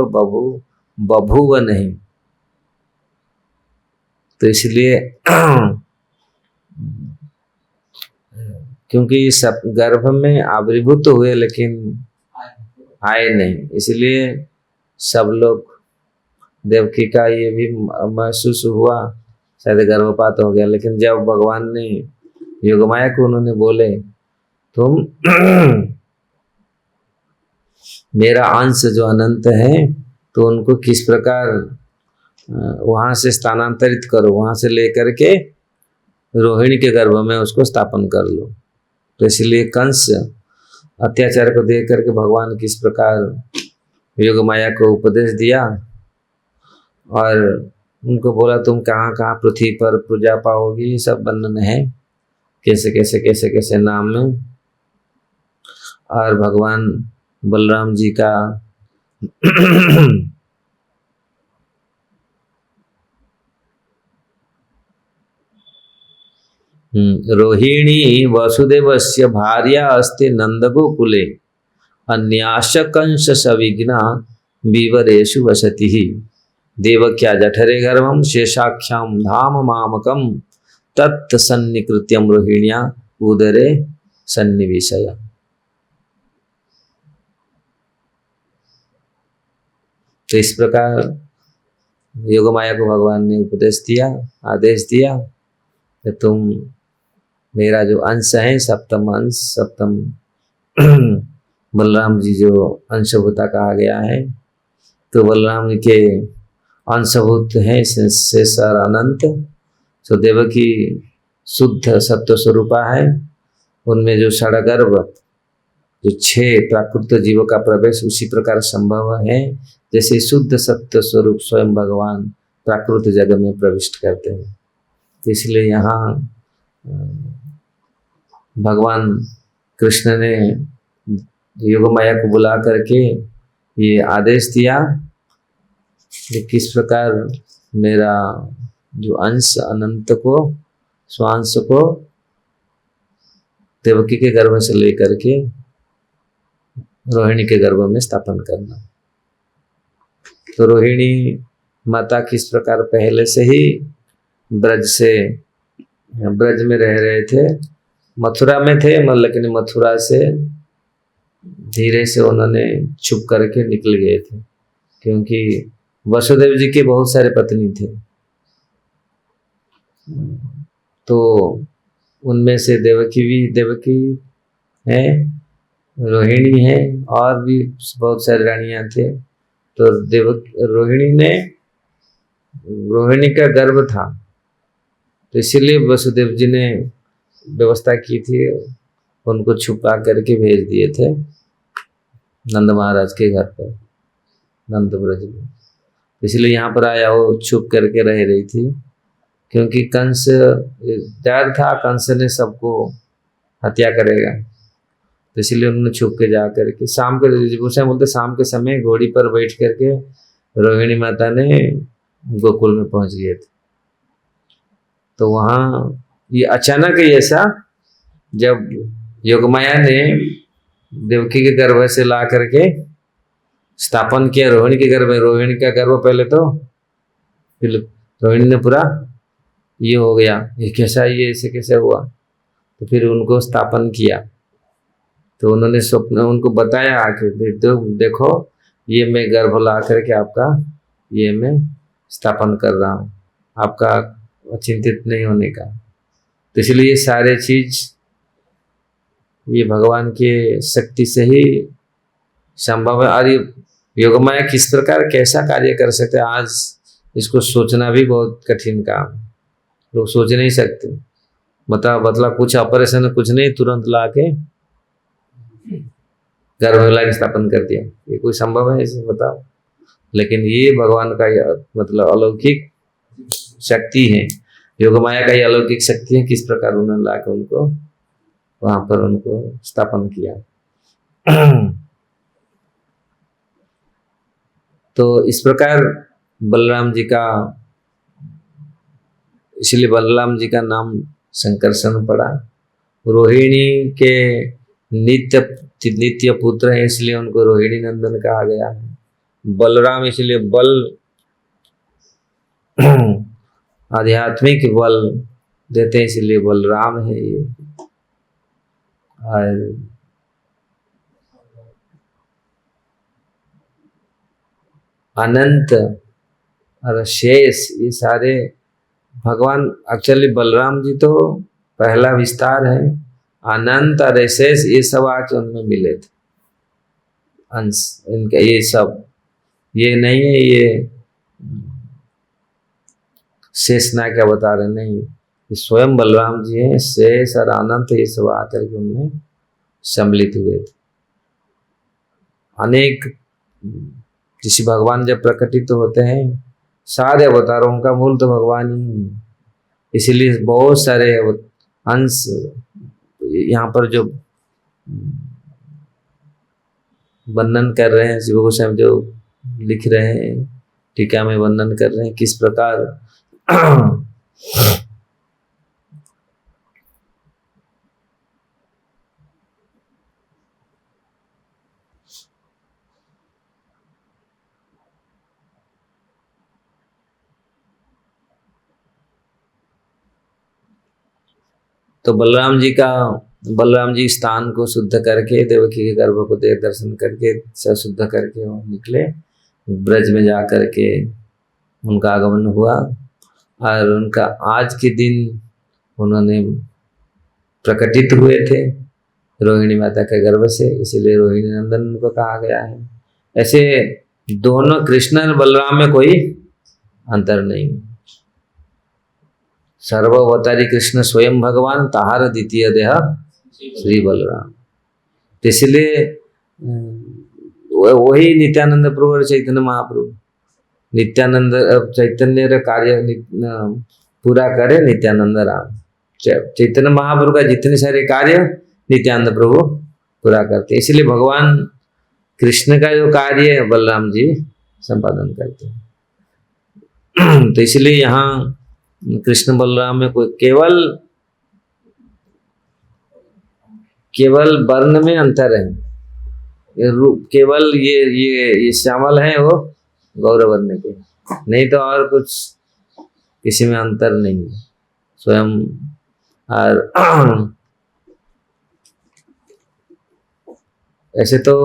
बभुव नहीं। तो इसलिए क्योंकि सब गर्भ में आविर्भूत हुए लेकिन आए नहीं, इसलिए सब लोग देवकी का ये भी महसूस हुआ शायद गर्भपात हो गया। लेकिन जब भगवान ने योगमाया को उन्होंने बोले, तुम मेरा अंश जो अनंत है, तो उनको किस प्रकार वहां से स्थानांतरित करो, वहां से लेकर के रोहिणी के गर्भ में उसको स्थापन कर लो। तो इसलिए कंस अत्याचार को देख करके भगवान किस प्रकार योगमाया को उपदेश दिया और उनको बोला, तुम कहाँ कहाँ पृथ्वी पर पूजा पाओगी, सब वर्णन है कैसे कैसे कैसे कैसे नाम में। और भगवान बलराम जी का रोहिणी वसुदेवस्य भार्या अस्ति नंदगोकुले अन्याश कंस सविघ्ना विवरेषु वसति देवक्या जठरे गर्भम शेषाख्याम धाम मामकम तत्सन्निकृत्यम रोहिण्या उदरे सन्निवेशया। तो इस प्रकार योगमाया को भगवान ने उपदेश दिया, आदेश दिया कि तुम मेरा जो अंश है, 7म अंश, 7म बलराम जी जो अंशभूता कहा गया है, तो बलराम के अंशभूत है शेष और अनंत। तो देवकी शुद्ध सत्व स्वरूपा है, उनमें जो षडगर्भ जो 6 प्राकृत जीवों का प्रवेश उसी प्रकार संभव है जैसे शुद्ध सत्य स्वरूप स्वयं भगवान प्राकृत जगत में प्रविष्ट करते हैं। तो इसलिए यहाँ भगवान कृष्ण ने योगमाया को बुला करके ये आदेश दिया कि किस प्रकार मेरा जो अंश अनंत को, स्वांश को देवकी के गर्भ से लेकर के रोहिणी के गर्भ में स्थापन करना। तो रोहिणी माता किस प्रकार पहले से ही ब्रज में रह रहे थे, मथुरा में थे, लेकिन मथुरा से धीरे से उन्होंने छुप करके निकल गए थे, क्योंकि वसुदेव जी के बहुत सारे पत्नी थे। तो उनमें से देवकी है, रोहिणी है और भी बहुत सारी रानियां थे। तो रोहिणी का गर्भ था, तो इसीलिए वसुदेव जी ने व्यवस्था की थी, उनको छुपा करके भेज दिए थे नंद महाराज के घर पर, नंद ब्रज में। इसलिए यहाँ पर आया, वो छुप करके रह रही थी, क्योंकि कंस डर था, कंस ने सबको हत्या करेगा, तो इसलिए उन्होंने छुप के जा करके शाम के, बोलते शाम के समय घोड़ी पर बैठ करके रोहिणी माता ने गोकुल में पहुंच गए थे। तो वहाँ ये अचानक ही ऐसा, जब योगमाया ने देवकी के गर्भ से ला करके स्थापन किया रोहिणी के गर्भ में, रोहिणी का गर्भ पहले तो फिर रोहिणी ने पूरा ये हो गया, ये कैसा, ये ऐसे कैसे हुआ, तो फिर उनको स्थापन किया। तो उन्होंने स्वप्न उनको बताया आके, देखो ये मैं गर्भ ला करके आपका ये मैं स्थापन कर रहा हूँ, आपका चिंतित नहीं होने का। तो इसलिए ये सारे चीज ये भगवान के शक्ति से ही संभव है। और ये योगमाया किस प्रकार कैसा कार्य कर सकते हैं, आज इसको सोचना भी बहुत कठिन काम, लोग सोच नहीं सकते। मतलब कुछ ऑपरेशन कुछ नहीं, तुरंत ला के गर्भ ला के स्थापन कर दिया, ये कोई संभव है इसे बताओ। लेकिन ये भगवान का मतलब अलौकिक शक्ति है, योगमाया का ये अलौकिक शक्ति है, किस प्रकार उन्होंने ला के उनको वहां पर उनको स्थापन किया। तो इस प्रकार बलराम जी का, इसलिए बलराम जी का नाम संकर्षण पड़ा। रोहिणी के नित्य पुत्र है, इसलिए उनको रोहिणी नंदन कहा गया है। बलराम इसलिए बल आध्यात्मिक बल देते हैं, इसलिए बलराम है ये। और अनंत और शेष, ये सारे भगवान, एक्चुअली बलराम जी तो पहला विस्तार है, अनंत और शेष ये सब आके उनमें मिले थे अंश, इनका ये सब ये नहीं है ये शेष ना क्या बता रहे, नहीं, ये स्वयं बलराम जी हैं, शेष और अनंत ये सब आकर के उनमें सम्मिलित हुए थे। अनेक किसी भगवान जब प्रकटित तो होते हैं, सारे अवतारों का मूल तो भगवान ही है, इसीलिए बहुत सारे अंश यहाँ पर जो वर्णन कर रहे हैं, शिव गोस्वामी जो लिख रहे हैं, टीका में वर्णन कर रहे हैं किस प्रकार तो बलराम जी स्थान को शुद्ध करके, देवकी के गर्भ को दर्शन करके शुद्ध करके वो निकले, ब्रज में जा करके उनका आगमन हुआ। और उनका आज के दिन उन्होंने प्रकटित हुए थे रोहिणी माता के गर्भ से, इसीलिए रोहिणी नंदन उनको कहा गया है। ऐसे दोनों कृष्ण और बलराम में कोई अंतर नहीं, सर्वअवतारी कृष्ण स्वयं भगवान, ताहार द्वितीय देह श्री बलराम। तो इसलिए वही नित्यानंद प्रभु और चैतन्य महाप्रभु, नित्यानंद चैतन्य कार्य पूरा करे नित्यानंद राम। चैतन्य महाप्रभु का जितने सारे कार्य नित्यानंद प्रभु पूरा करते, इसलिए भगवान कृष्ण का जो कार्य है बलराम जी संपादन करते हैं। तो इसलिए यहाँ कृष्ण बलराम में कोई केवल वर्ण में अंतर है, केवल ये श्यामल है वो गौरव वर्ण के, नहीं तो और कुछ किसी में अंतर नहीं है स्वयं। और ऐसे तो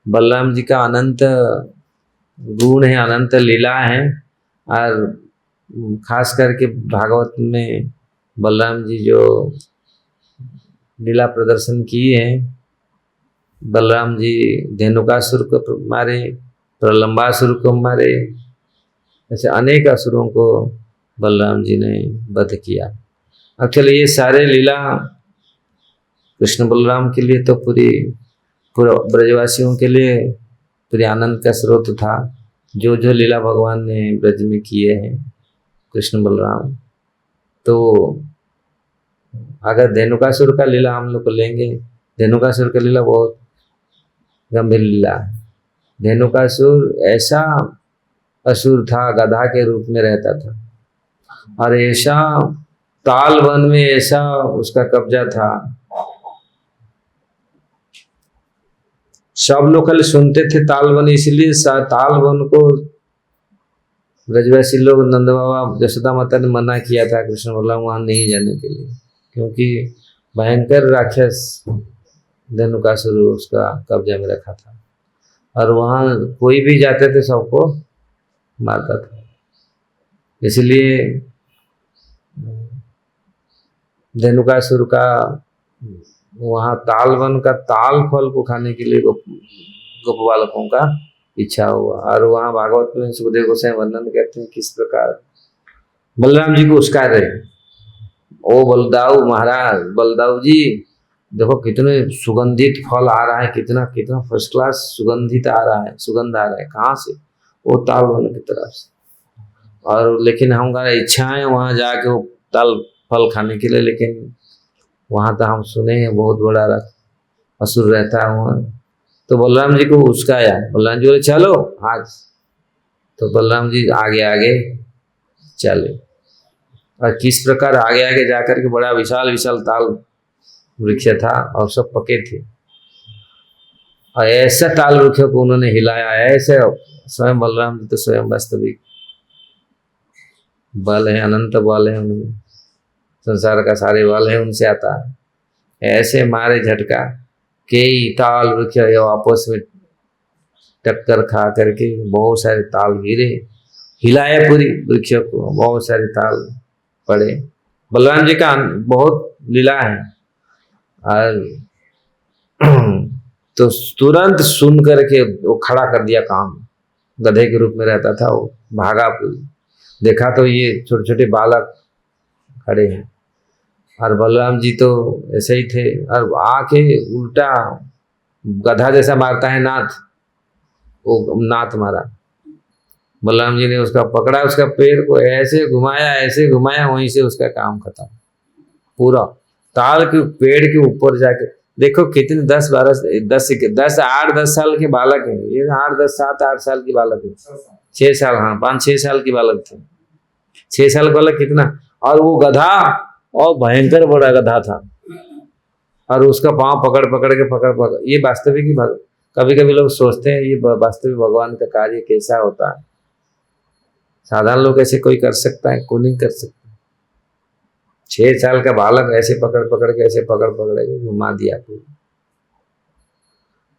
बलराम जी का अनंत गुण है, अनंत लीला है, और खास करके भागवत में बलराम जी जो लीला प्रदर्शन किए हैं, बलराम जी धेनुकासुर को मारे, प्रलंबासुर को मारे, ऐसे अनेक असुरों को बलराम जी ने वध किया। एक्चुअली ये सारे लीला कृष्ण बलराम के लिए तो पूरी ब्रजवासियों के लिए पूरी आनंद का स्रोत था। जो जो लीला भगवान ने ब्रज में किए हैं कृष्ण बलराम, तो अगर धेनुकासुर का लीला हम लोग को लेंगे, धेनुकासुर का लीला बहुत गंभीर लीला है। धेनुकासुर ऐसा असुर था, गधा के रूप में रहता था, और ऐसा ताल वन में ऐसा उसका कब्जा था, सब लोग खाली सुनते थे ताल वन। इसलिए ताल वन को ब्रजवासी लोग, नंद बाबा यशोदा माता ने मना किया था कृष्ण बलराम वहां नहीं जाने के लिए, क्योंकि भयंकर राक्षस धेनुकासुर उसका कब्जा में रखा था, और वहां कोई भी जाते थे सबको मारता था। इसलिए धेनुकासुर का वहां ताल वन का ताल फल को खाने के लिए गोप बालकों का इच्छा हुआ। और वहां भागवत में सुखदेव गोसाई वर्णन करते हैं किस प्रकार बलराम जी को उस्कार रहे। ओ बलदाऊ महाराज, बलदाऊ जी देखो कितने सुगंधित फल आ रहा है, कितना कितना फर्स्ट क्लास सुगंधित आ रहा है, सुगंध आ रहा है। कहाँ से? वो ताल वन की तरफ से। और लेकिन हमारा इच्छा है वहां जाके वो ताल फल खाने के लिए, लेकिन वहां तो हम सुने हैं बहुत बड़ा असुर रहता है वहां। तो बलराम जी को उस्काया, बलराम जी बोले चलो आज। तो बलराम जी आगे आगे चले, और किस प्रकार आगे आगे जाकर के बड़ा विशाल विशाल ताल वृक्ष था और सब पके थे, और ऐसा ताल वृक्ष को उन्होंने हिलाया, ऐसे स्वयं बलराम जी तो स्वयं वास्तविक बल है, अनंत बल है उनमें, संसार का सारे बल है उनसे आता है। ऐसे मारे झटका कई ताल वृक्ष आपस में टक्कर खा करके बहुत सारे ताल गिरे, हिलाए पूरी वृक्ष को, बहुत सारे ताल पड़े। बलराम जी का बहुत लीला है। और तो तुरंत सुन करके वो खड़ा कर दिया काम, गधे के रूप में रहता था वो, भागा पूरी, देखा तो ये छोटे छोटे बालक खड़े हैं, और बलराम जी तो ऐसे ही थे, और आके उल्टा गधा जैसा मारता है नाथ, वो नाथ मारा। बलराम जी ने उसका पकड़ा, उसका पैर को ऐसे घुमाया, वहीं से उसका काम खत्म पूरा। ताल के पेड़ के ऊपर जाके देखो कितने 10 8 10 साल के बालक है ये, 8 10 7 8 साल की बालक है, 6 साल, हाँ 5 6 साल की बालक थे, 6 साल का बालक कितना। और वो गधा और भयंकर बड़ा गधा था, और उसका पांव पकड़ पकड़ के ये वास्तविक, कभी कभी लोग सोचते हैं ये वास्तविक भगवान का कार्य कैसा होता है, साधारण लोग ऐसे कोई कर सकता है? कोई नहीं कर सकता। 6 साल का बालक ऐसे पकड़ पकड़ के घुमा दिया पूरी,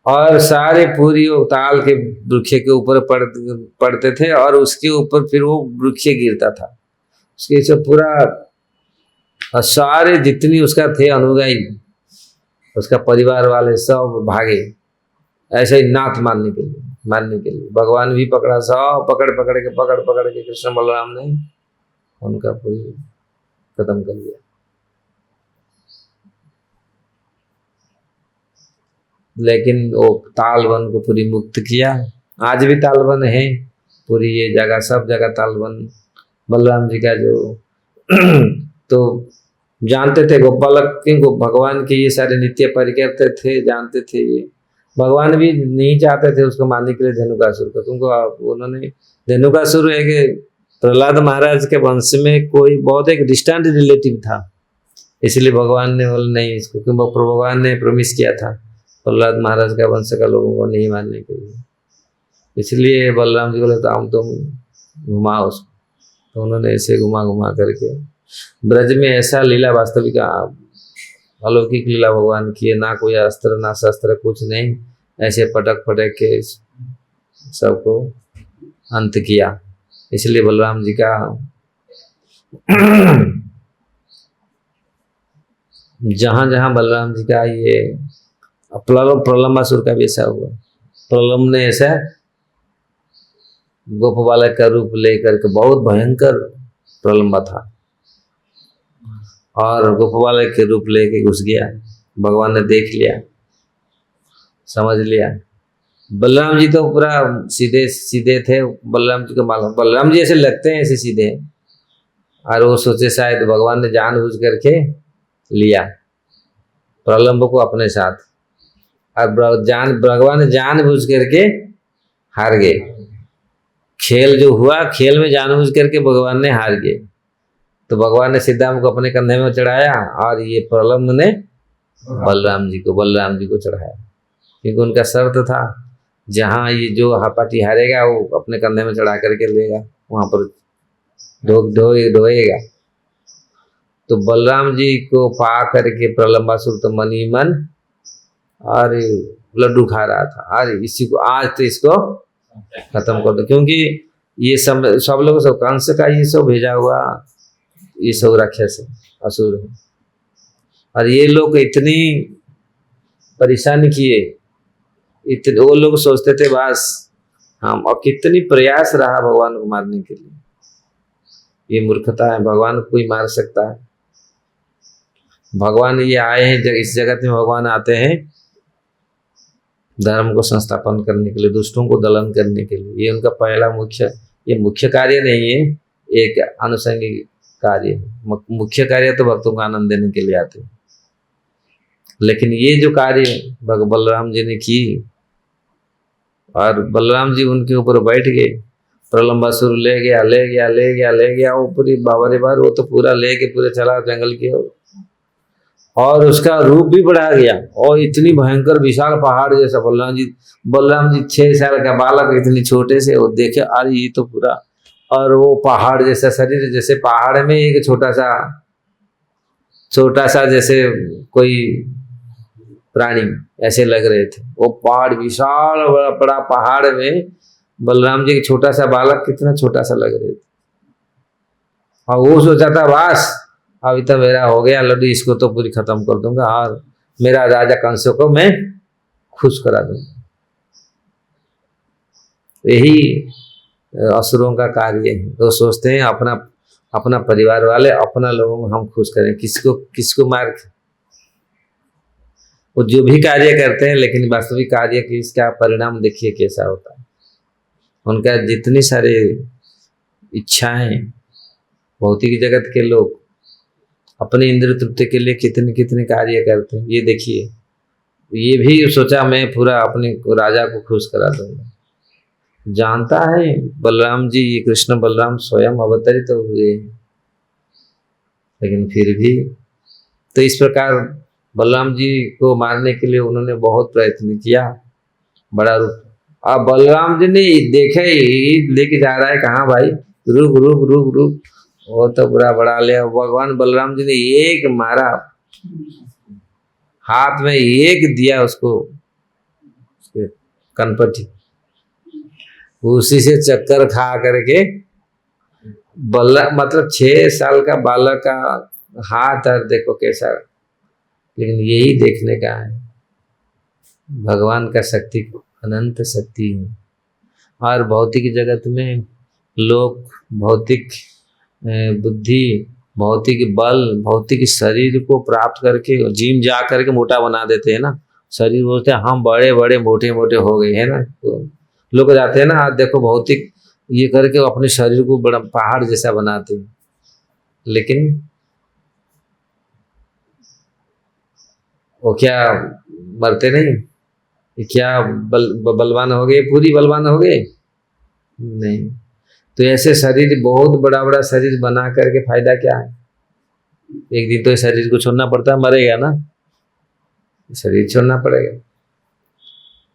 और सारे पूरी ताल के वृक्ष के ऊपर पड़ते थे, और उसके ऊपर फिर वो वृक्ष गिरता था, उसके से पूरा, और सारे जितनी उसका थे अनुयायी, उसका परिवार वाले सब भागे ऐसे ही नाथ मारने के लिए। भगवान भी पकड़ा, सब पकड़ पकड़ के कृष्ण बलराम ने उनका पूरी खत्म कर दिया। लेकिन वो ताल वन को पूरी मुक्त किया। आज भी ताल वन है पूरी, ये जगह सब जगह ताल वन बलराम जी का जो तो जानते थे गोपालक को भगवान के ये सारे नित्य परिकर थे, जानते थे ये। भगवान भी नहीं चाहते थे उसको मारने के लिए धेनुकासुर को, क्योंकि उन्होंने धेनुकासुर एक प्रहलाद महाराज के वंश में कोई बहुत एक डिस्टेंट रिलेटिव था, इसलिए भगवान ने बोला नहीं इसको, क्योंकि भगवान ने प्रॉमिस किया था प्रहलाद महाराज का वंश का लोगों को नहीं मारने के लिए। इसलिए बलराम जी बोले तो हम तुम घुमाओ उसको, तो उन्होंने ऐसे घुमा करके ब्रज में ऐसा लीला, वास्तविक अलौकिक लीला भगवान की है। ना कोई अस्त्र ना शस्त्र, कुछ नहीं, ऐसे पटक के सबको अंत किया। इसलिए बलराम जी का जहां जहां बलराम जी का ये प्रलम्बासुर का भी ऐसा हुआ। प्रलम्ब ने ऐसा गोप बालक का रूप लेकर के, बहुत भयंकर प्रलम्बा था, और गोप बालक के रूप लेके घुस गया। भगवान ने देख लिया, समझ लिया। बलराम जी तो पूरा सीधे सीधे थे, बलराम जी को मालूम, बलराम जी ऐसे लगते हैं ऐसे सीधे, और वो सोचे शायद भगवान ने जानबूझ करके लिया प्रलम्ब को अपने साथ, और भगवान ने जानबूझ करके हार गए। खेल जो हुआ, खेल में जानबूझ करके भगवान ने हार गए। तो भगवान ने सीधा को अपने कंधे में चढ़ाया, और ये प्रलम्ब ने बलराम जी को चढ़ाया, क्योंकि उनका शर्त था जहाँ ये जो हापाटी हारेगा वो अपने कंधे में चढ़ा करके लेगा, वहां पर ढोएगा। तो बलराम जी को पा करके प्रलम्बासुर तो मन ही मन और लड्डू खा रहा था, और इसी को आज तो इसको खत्म कर दो, क्योंकि ये सब लोग, सब कंस का ये सब भेजा हुआ, ये सब राक्षस है, असुर है, और ये लोग इतनी परेशानी किए, इतने वो लोग सोचते थे बस हम, और कितनी प्रयास रहा भगवान को मारने के लिए। ये मूर्खता है, भगवान को कोई मार सकता है? भगवान ये आए हैं इस जगत में, भगवान आते हैं धर्म को संस्थापन करने के लिए, दुष्टों को दलन करने के लिए। ये उनका पहला मुख्य कार्य नहीं है, एक अनुषंगिक कार्य है। मुख्य कार्य तो भक्तों को आनंद देने के लिए आते हैं, लेकिन ये जो कार्य बलराम जी ने की, और बलराम जी उनके ऊपर बैठ गए, प्रलम्बासुर ले गया वो पूरी बाबा रे बार, वो तो पूरा लेके पूरे चला जंगल की ओर, और उसका रूप भी बढ़ा गया, और इतनी भयंकर विशाल पहाड़ जैसा। बलराम जी 6 साल का बालक, इतनी छोटे से, वो देखे अरे ये तो पूरा, और वो पहाड़ जैसा शरीर, जैसे पहाड़ में एक छोटा सा जैसे कोई प्राणी ऐसे लग रहे थे। वो पहाड़ विशाल बड़ा पहाड़ में बलराम जी के छोटा सा बालक कितना छोटा सा लग रहे थे, और वो सोचा था बस अभी तो मेरा हो गया लड्डू, इसको तो पूरी खत्म कर दूंगा, और मेरा राजा कंस को मैं खुश करा दूंगा। यही असुरों का कार्य है। तो सोचते हैं अपना परिवार वाले, अपना लोगों को हम खुश करें, किसको मार। वो जो भी कार्य करते हैं, लेकिन वास्तविक कार्य की इसका परिणाम देखिए कैसा होता है। उनका जितनी सारी इच्छाएं, भौतिक जगत के लोग अपने इंद्र तृप्ति के लिए कितने कार्य करते हैं, ये देखिए। ये भी सोचा मैं पूरा अपने राजा को खुश करा दूंगा। जानता है बलराम जी, ये कृष्ण बलराम स्वयं अवतरित तो हुए, लेकिन फिर भी तो इस प्रकार बलराम जी को मारने के लिए उन्होंने बहुत प्रयत्न किया, बड़ा रूप। अब बलराम जी ने देखे लेके जा रहा है, कहाँ भाई, रुक, वो तो बुरा बढ़ा लिया। भगवान बलराम जी ने एक मारा, हाथ में एक दिया उसको, उसके कनपटी, उसी से चक्कर खा करके मतलब 6 साल का बालक का हाथ, और देखो कैसा। लेकिन यही देखने का है, भगवान का शक्ति अनंत शक्ति है। और भौतिक जगत में लोग भौतिक बुद्धि, भौतिक बल, भौतिक शरीर को प्राप्त करके जिम जा करके मोटा बना देते हैं ना। शरीर बोलते हैं हम बड़े मोटे हो गए हैं ना, तो लोग जाते हैं ना, आज देखो भौतिक ये करके अपने शरीर को बड़ा पहाड़ जैसा बनाते हैं, लेकिन वो क्या मरते नहीं? क्या बलवान हो गए, पूरी बलवान हो गए? नहीं। तो ऐसे शरीर, बहुत बड़ा शरीर बना करके फायदा क्या है? एक दिन तो इस शरीर को छोड़ना पड़ता है, मरेगा ना, शरीर छोड़ना पड़ेगा।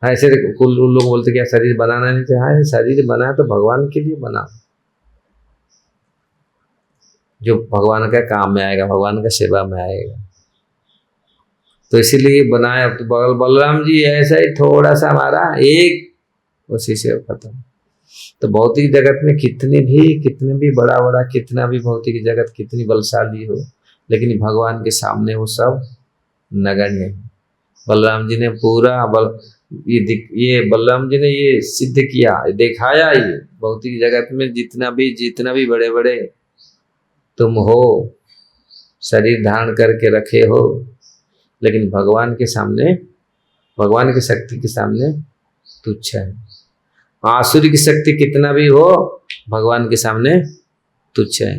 ऐसे कुल लोग बोलते क्या शरीर बनाना नहीं चाहिए? शरीर बना तो भगवान के लिए बना, जो भगवान का काम में आएगा, भगवान का सेवा में आएगा, तो इसीलिए बनाया। तो बलराम जी ऐसा ही थोड़ा सा मारा, एक, उसी से खत्म। तो भौतिक जगत में कितने भी बड़ा कितना भी भौतिक जगत कितनी बलशाली हो, लेकिन भगवान के सामने वो सब नगण्य है। बलराम जी ने पूरा ये बलराम जी ने ये सिद्ध किया, दिखाया। ये भौतिक जगत में जितना भी बड़े बड़े तुम हो, शरीर धारण करके रखे हो, लेकिन भगवान के सामने, भगवान की शक्ति के सामने तुच्छ है। आसुरी की शक्ति कितना भी हो, भगवान के सामने तुच्छ है।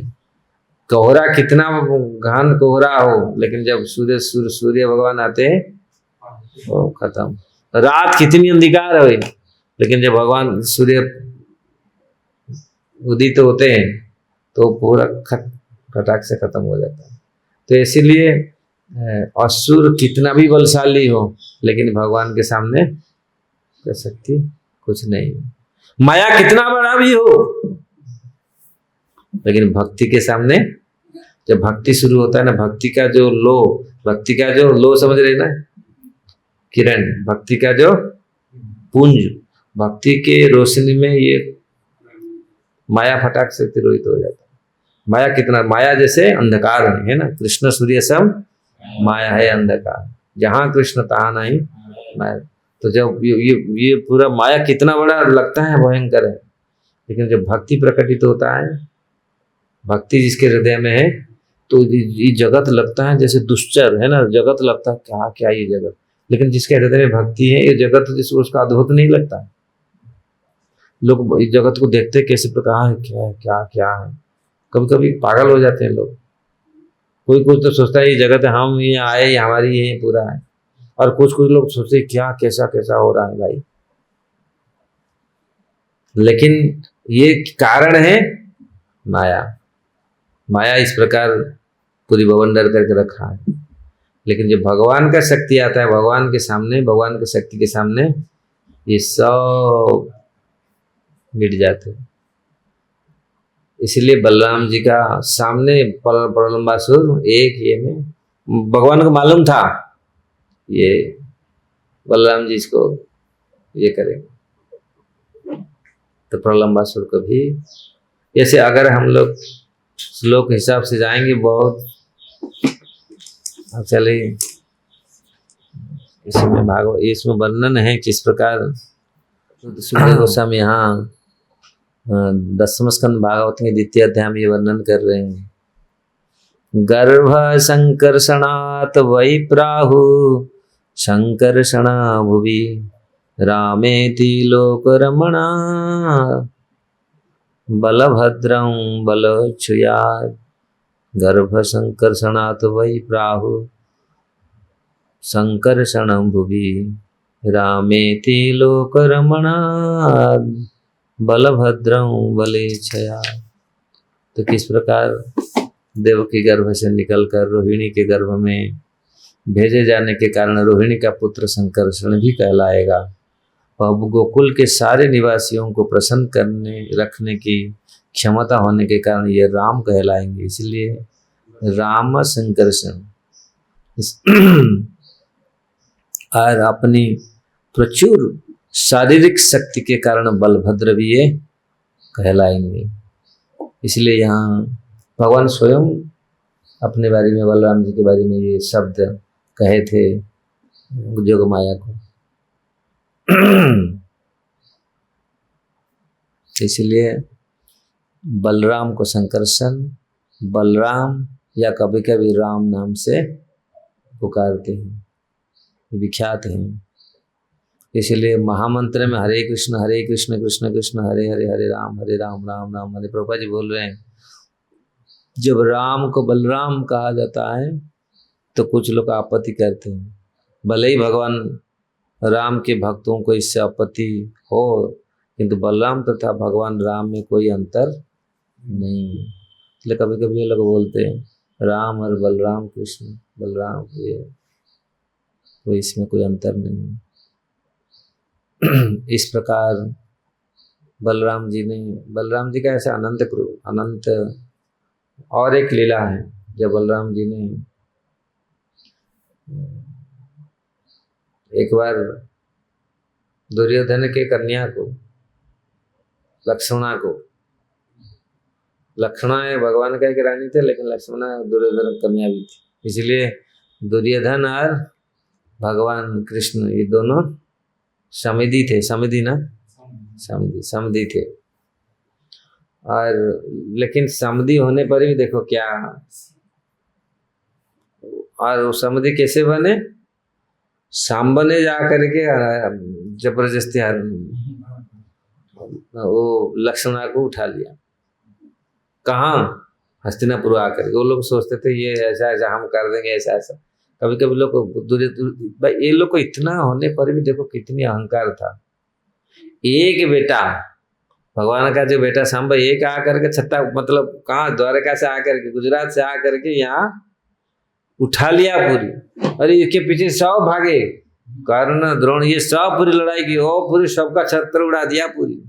कोहरा कितना घन कोहरा हो, लेकिन जब सूर्य भगवान आते हैं वो खत्म। रात कितनी अंधकार हो, लेकिन जब भगवान सूर्य उदित होते हैं तो पूरा फटाक से खत्म हो जाता है। तो इसीलिए असुर कितना भी बलशाली हो, लेकिन भगवान के सामने कर सकती कुछ नहीं। माया कितना बड़ा भी हो, लेकिन भक्ति के सामने, जब भक्ति शुरू होता है ना, भक्ति का जो लो समझ रहे ना, किरण, भक्ति का जो पुंज, भक्ति के रोशनी में ये माया फटाक से तिरोहित हो जाता है। माया जैसे अंधकार है ना, कृष्ण सूर्य सब माया है अंधकार, जहां कृष्ण तहां नहीं माया। तो जब ये पूरा माया कितना बड़ा लगता है, भयंकर है, लेकिन जब भक्ति प्रकटित होता है, भक्ति जिसके हृदय में है, तो ये जगत लगता है जैसे दुश्चर है ना, जगत लगता है क्या क्या ये जगत, लेकिन जिसके हृदय में भक्ति है, ये जगत जिसको उसका अद्भुत नहीं लगता है। लोग इस जगत को देखते कैसे प्रकार है, क्या है, क्या क्या है, कभी कभी पागल हो जाते हैं लोग। कोई तो सोचता है ये जगत है, हम ये आए, हमारी ये पूरा है, और कुछ लोग सोचते क्या कैसा कैसा हो रहा है भाई। लेकिन ये कारण है माया। माया इस प्रकार पूरी बवंडर करके रखा है। लेकिन जब भगवान का शक्ति आता है, भगवान के सामने, भगवान की शक्ति के सामने ये सब मिट जाते हैं। इसलिए बलराम जी का सामने प्रलंबासुर एक ये में भगवान को मालूम था ये बलराम जी इसको ये करेंगे, तो प्रलंबासुर को भी जैसे, अगर हम लोग श्लोक हिसाब से जाएंगे बहुत, चले इसमें वर्णन है किस प्रकार सुखदेव गोस्वामी यहाँ 10वें स्कंद भागवत के 2 अध्याय में ये वर्णन कर रहे हैं। गर्भ संकर्षणात् वै प्राहु संकर्षणा भुवि रामेति लोकरमणा बलभद्रं बलच्छुयात्। गर्भ संकर्षणात् वै प्राहु संकर्षणं भुवि रामेति लोकरमणा बलभद्रं बलेच्छयात्। तो किस प्रकार देवकी गर्भ से निकलकर रोहिणी के गर्भ में भेजे जाने के कारण रोहिणी का पुत्र संकर्षण भी कहलाएगा। अब गोकुल के सारे निवासियों को प्रसन्न करने रखने की क्षमता होने के कारण ये राम कहलाएंगे। इसलिए राम संकर्षण और अपनी प्रचुर शारीरिक शक्ति के कारण बलभद्र भी ये कहलाएंगे। इसलिए यहाँ भगवान स्वयं अपने बारे में, बलराम जी के बारे में ये शब्द कहे थे जोगमाया को। इसलिए बलराम को संकर्षण, बलराम या कभी कभी राम नाम से पुकारते हैं, विख्यात हैं। इसलिए महामंत्र में हरे कृष्ण कृष्ण कृष्ण हरे हरे, हरे राम राम राम हरे। प्रभुपाद जी बोल रहे हैं, जब राम को बलराम कहा जाता है तो कुछ लोग आपत्ति करते हैं। भले ही भगवान राम के भक्तों को इससे आपत्ति हो, किंतु बलराम तथा भगवान राम में कोई अंतर नहीं। इसलिए कभी कभी ये लोग बोलते हैं राम और बलराम, कृष्ण बलराम, ये कोई इसमें कोई अंतर नहीं। इस प्रकार बलराम जी का ऐसा अनंत और एक लीला है। जब बलराम जी ने एक बार दुर्योधन के कन्या को, लक्ष्मणा भगवान का एक रानी थे, लेकिन लक्ष्मणा दुर्योधन कन्या भी थी। इसलिए दुर्योधन और भगवान कृष्ण ये दोनों समिधि थे, समिधि ना, समिधि थे। और लेकिन समिधि होने पर भी देखो क्या, और वो समिधि कैसे बने, सांब ने जा करके जबरदस्ती वो लक्ष्मणा को उठा लिया। कहाँ, हस्तिनापुर आकर के। वो लोग सोचते थे ये ऐसा ऐसा हम कर देंगे, ऐसा ऐसा। कभी कभी लोग भाई ये लोग को इतना होने पर भी देखो कितनी अहंकार था। एक बेटा भगवान का जो बेटा सांब, एक आकर के छत्ता, मतलब कहाँ, द्वारका से आकर के, गुजरात से आकर के यहाँ उठा लिया पूरी। अरे इसके पीछे सब भागे, कर्ण द्रोण ये सब पूरी लड़ाई की, ओ पूरी सबका छत्र उड़ा दिया पूरी।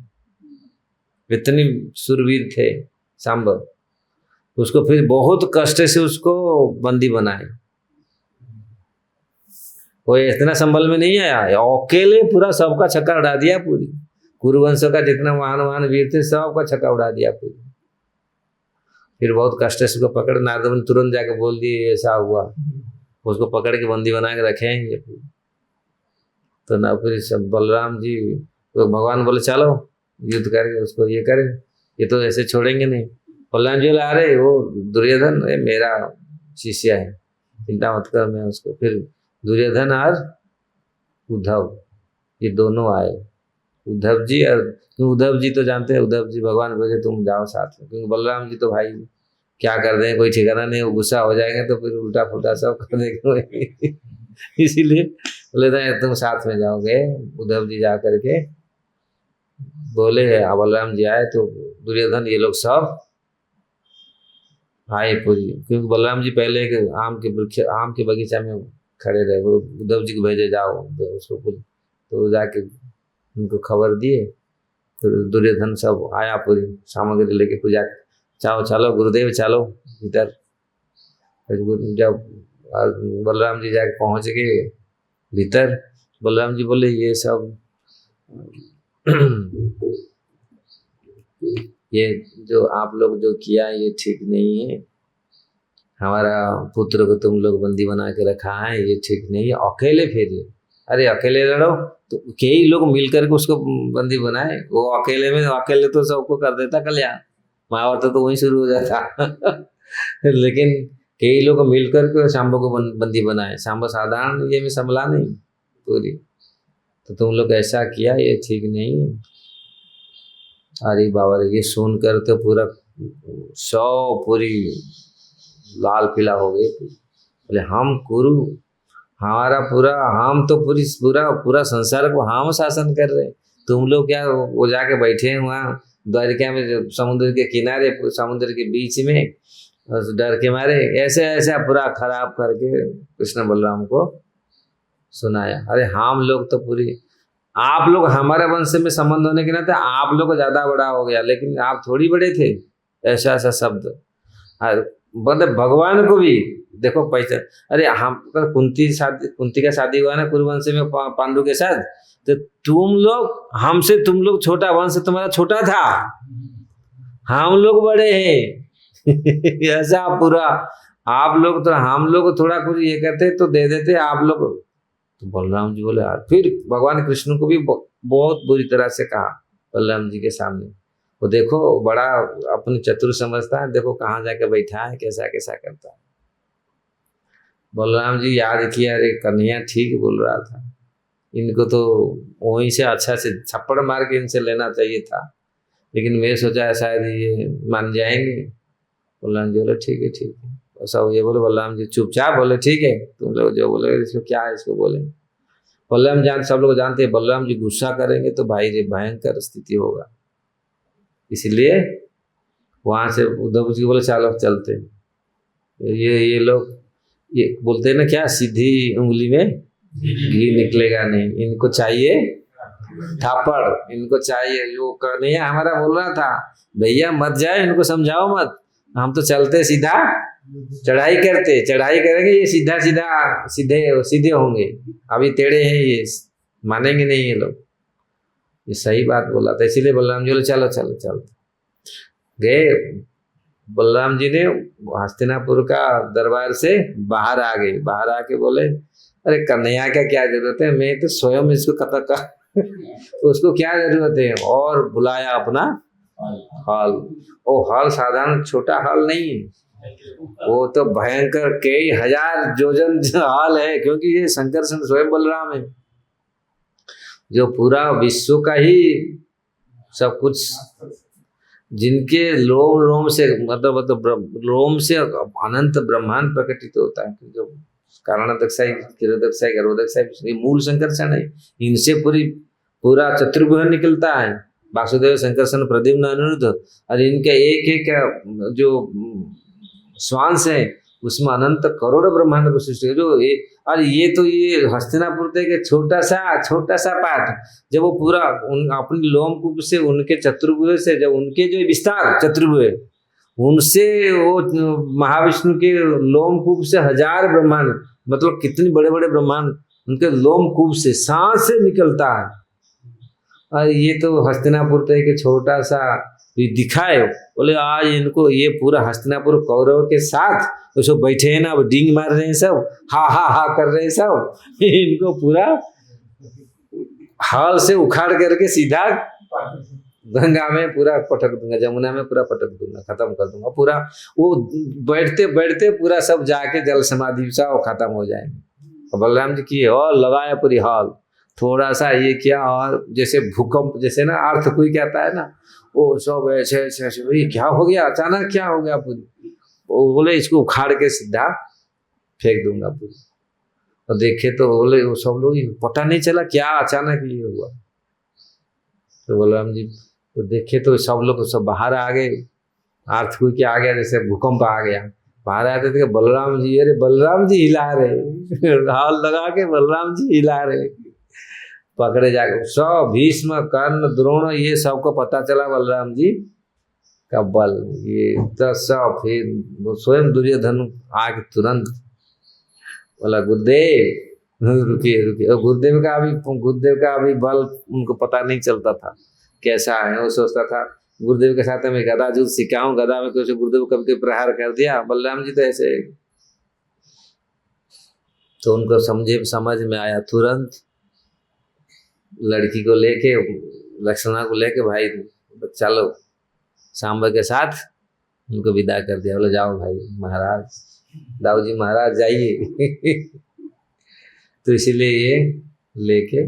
इतनी सुरवीर थे सांब। उसको फिर बहुत कष्ट से उसको बंदी बनाए। वो इतना संभल में नहीं आया, अकेले पूरा सबका छक्का उड़ा दिया पूरी। कुरुवंश का जितना महान महान वीर थे सबका छक्का उड़ा दिया पूरी। फिर बहुत कष्ट से उसको पकड़, नारद मुनि तुरंत जाके बोल दिए ऐसा हुआ। उसको पकड़ के बंदी बना के रखे हैं ये। तो ना फिर सब बलराम जी, तो भगवान बोले चलो युद्ध करके उसको ये करें, ये तो ऐसे छोड़ेंगे नहीं। बलराम जी बोले अरे वो दुर्योधन मेरा शिष्य है, चिंता मत कर, मैं उसको। फिर दुर्योधन और उद्धव ये दोनों आए। उद्धव जी और उद्धव जी तो जानते हैं, उद्धव जी भगवान बोले तुम जाओ साथ में, क्योंकि बलराम जी तो भाई क्या कर दें कोई ठिकाना नहीं, वो गुस्सा हो जाएंगे तो फिर उल्टा फुल्टा सब कर देंगे। इसीलिए बोले थे तुम साथ में जाओगे। उद्धव जी जा करके बोले, बलराम जी आए तो दुर्योधन ये लोग सब आए पूरी, क्योंकि बलराम जी पहले एक आम के बगीचा में खड़े रहे। वो उद्धव जी को भेजे जाओ उसको कुछ, तो जाके उनको खबर दिए। तो दुर्योधन सब आया पूरी सामग्री लेके पूजा, चाहो चलो गुरुदेव चलो इधर। जब बलराम जी जाके पहुंच गए भीतर, बलराम जी बोले ये सब ये जो आप लोग जो किया ये ठीक नहीं है। हमारा पुत्र को तुम लोग बंदी बना के रखा है, ये ठीक नहीं है। अकेले फिर अरे अकेले लड़ो, तो कई लोग मिलकर के उसको बंदी बनाए। वो अकेले तो सबको कर देता कल्याण, महाभारत तो वहीं शुरू हो जाता। लेकिन कई लोग मिलकर के सांब को बंदी बनाए। सांब साधारण ये में संभला नहीं पूरी, तो तुम लोग ऐसा किया ये ठीक नहीं है। अरे बाबा ये सुनकर तो पूरा पूरी लाल पीला हो गए। बोले हम कुरु, हमारा पूरा, हम तो पूरा संसार को हम शासन कर रहे, तुम लोग क्या वो जाके बैठे हैं वहाँ द्वारिका में समुद्र के किनारे, समुद्र के बीच में, डर के मारे ऐसे ऐसा पूरा खराब करके कृष्ण बलराम को सुनाया। अरे हम लोग तो पूरी, आप लोग हमारे वंश में संबंध होने के नाते आप लोग को ज्यादा बड़ा हो गया, लेकिन आप थोड़ी बड़े थे। ऐसा ऐसा शब्द मतलब भगवान को भी देखो पहचान। अरे हम कुंती का शादी हुआ ना कुरुवंश में पांडु के साथ, तो तुम लोग छोटा, वंश तुम्हारा छोटा था, हम लोग बड़े हैं। ऐसा पूरा आप लोग तो, हम लोग थोड़ा कुछ ये करते तो दे देते आप लोग। तो बलराम जी बोले यार, फिर भगवान कृष्ण को भी बहुत बुरी तरह से कहा बलराम जी के सामने। वो देखो बड़ा अपनी चतुर समझता है, देखो कहाँ जाके बैठा है, कैसा कैसा करता है। बलराम जी याद किया, अरे कन्हैया ठीक बोल रहा था, इनको तो वहीं से अच्छा से थप्पड़ मार के इनसे लेना चाहिए था, लेकिन मैं सोचा शायद ये मान जाएंगे। बलराम जी बोले ठीक है सब ये बोले। बलराम जी चुपचाप बोले ठीक है, तुम लोग जो बोले इसको क्या है, इसको बोले। बलराम सब लोग जानते हैं बलराम जी गुस्सा करेंगे तो भाई जी भयंकर स्थिति होगा, इसलिए वहां से उद्धव जी बोले चलो चलते। ये लोग ये बोलते हैं ना क्या, सीधी उंगली में घी निकलेगा नहीं, इनको चाहिए थापड़, इनको चाहिए। जो कन्हैया हमारा बोल रहा था भैया मत जाए, इनको समझाओ मत, हम तो चलते सीधा चढ़ाई करेंगे, ये सीधे होंगे, अभी टेढ़े हैं, ये मानेंगे नहीं ये लोग। ये सही बात बोला था, इसीलिए बलराम जी बोले चलो गए। बलराम जी ने हस्तिनापुर का दरबार से बाहर आ गए, बाहर आके बोले अरे कन्हैया का क्या जरूरत है, मैं तो स्वयं इसको कथा का तो उसको क्या जरूरत है। और बुलाया अपना हाल। वो हाल साधारण छोटा हाल नहीं है, वो तो भयंकर कई हजार योजन हाल है, क्योंकि ये शंकरसन स्वयं बलराम है, जो पूरा विश्व का ही सब कुछ, जिनके लोम रोम से मतलब रोम से अनंत ब्रह्मांड प्रकटित होता है। जो कारणदक्षाई, किरोदक्षाई, गर्भोदक्षाई, ये मूल शंकरसन है। इनसे पूरा चतुर्भुज निकलता है। वासुदेव, शंकरसन, प्रद्युम्न, अनिरुद्ध, और इनके एक एक जो श्वांस है उसमें अनंत करोड़ ब्रह्मांड को सृष्टि है। जो और ये तो ये हस्तिनापुर के छोटा सा पाठ, जब वो पूरा अपनी लोमकूप से, उनके चतुर्भुज से, जब उनके जो विस्तार चतुर्भुज उनसे वो महाविष्णु के लोमकूप से हजार ब्रह्मांड, मतलब कितने बड़े बड़े ब्रह्मांड उनके लोमकूप से सांस से निकलता है। और ये तो हस्तिनापुर के छोटा सा दिखाए, बोले आज इनको ये पूरा हस्तिनापुर कौरव के साथ तो सब बैठे हैं ना, अब डींग मार रहे हैं सब, हा कर रहे हैं सब, इनको पूरा हाल से उखाड़ करके सीधा गंगा में पूरा पटक दूंगा, जमुना में पूरा पटक दूंगा, खत्म कर दूंगा पूरा। वो बैठते बैठते पूरा सब जाके जल समाधि सा वो खत्म हो जाएंगे। बलराम जी की और लगाया पूरी हाल, थोड़ा सा ये किया, और जैसे भूकंप, जैसे ना अर्थ कोई कहता है ना, वो सब ऐसे ऐसे ऐसे, ये क्या हो गया, अचानक क्या हो गया पूरी। वो बोले इसको उखाड़ के सीधा फेंक दूंगा पूरी। और देखे तो बोले वो सब लोग, पता नहीं चला क्या अचानक ये हुआ। तो बलराम जी तो देखे तो सब लोग सब बाहर आ गए, अर्थ कोई क्या आ गया, जैसे भूकंप आ गया। बाहर आते थे बलराम जी, अरे बलराम जी हिला रहे हाल लगा के बलराम जी हिला रहे, पकड़े जाके सब भीष्म, कर्ण, द्रोण, ये सबको पता चला बलराम जी का बल। ये तो सब फिर स्वयं दुर्योधन आके तुरंत बोला गुरुदेव रुकिए। और गुरुदेव का अभी बल उनको पता नहीं चलता था कैसा है। वो सोचता था गुरुदेव के साथ मैं गदा जुद सिखाऊं, गदा में कुछ गुरुदेव कभी प्रहार कर दिया। बलराम जी तो ऐसे, तो उनको समझ में आया तुरंत, लड़की को लेके, लक्ष्मणा को लेके, भाई चलो सांबा के साथ उनको विदा कर दिया। बोले जाओ भाई महाराज, दाऊ जी महाराज जाइए तो इसीलिए ये लेके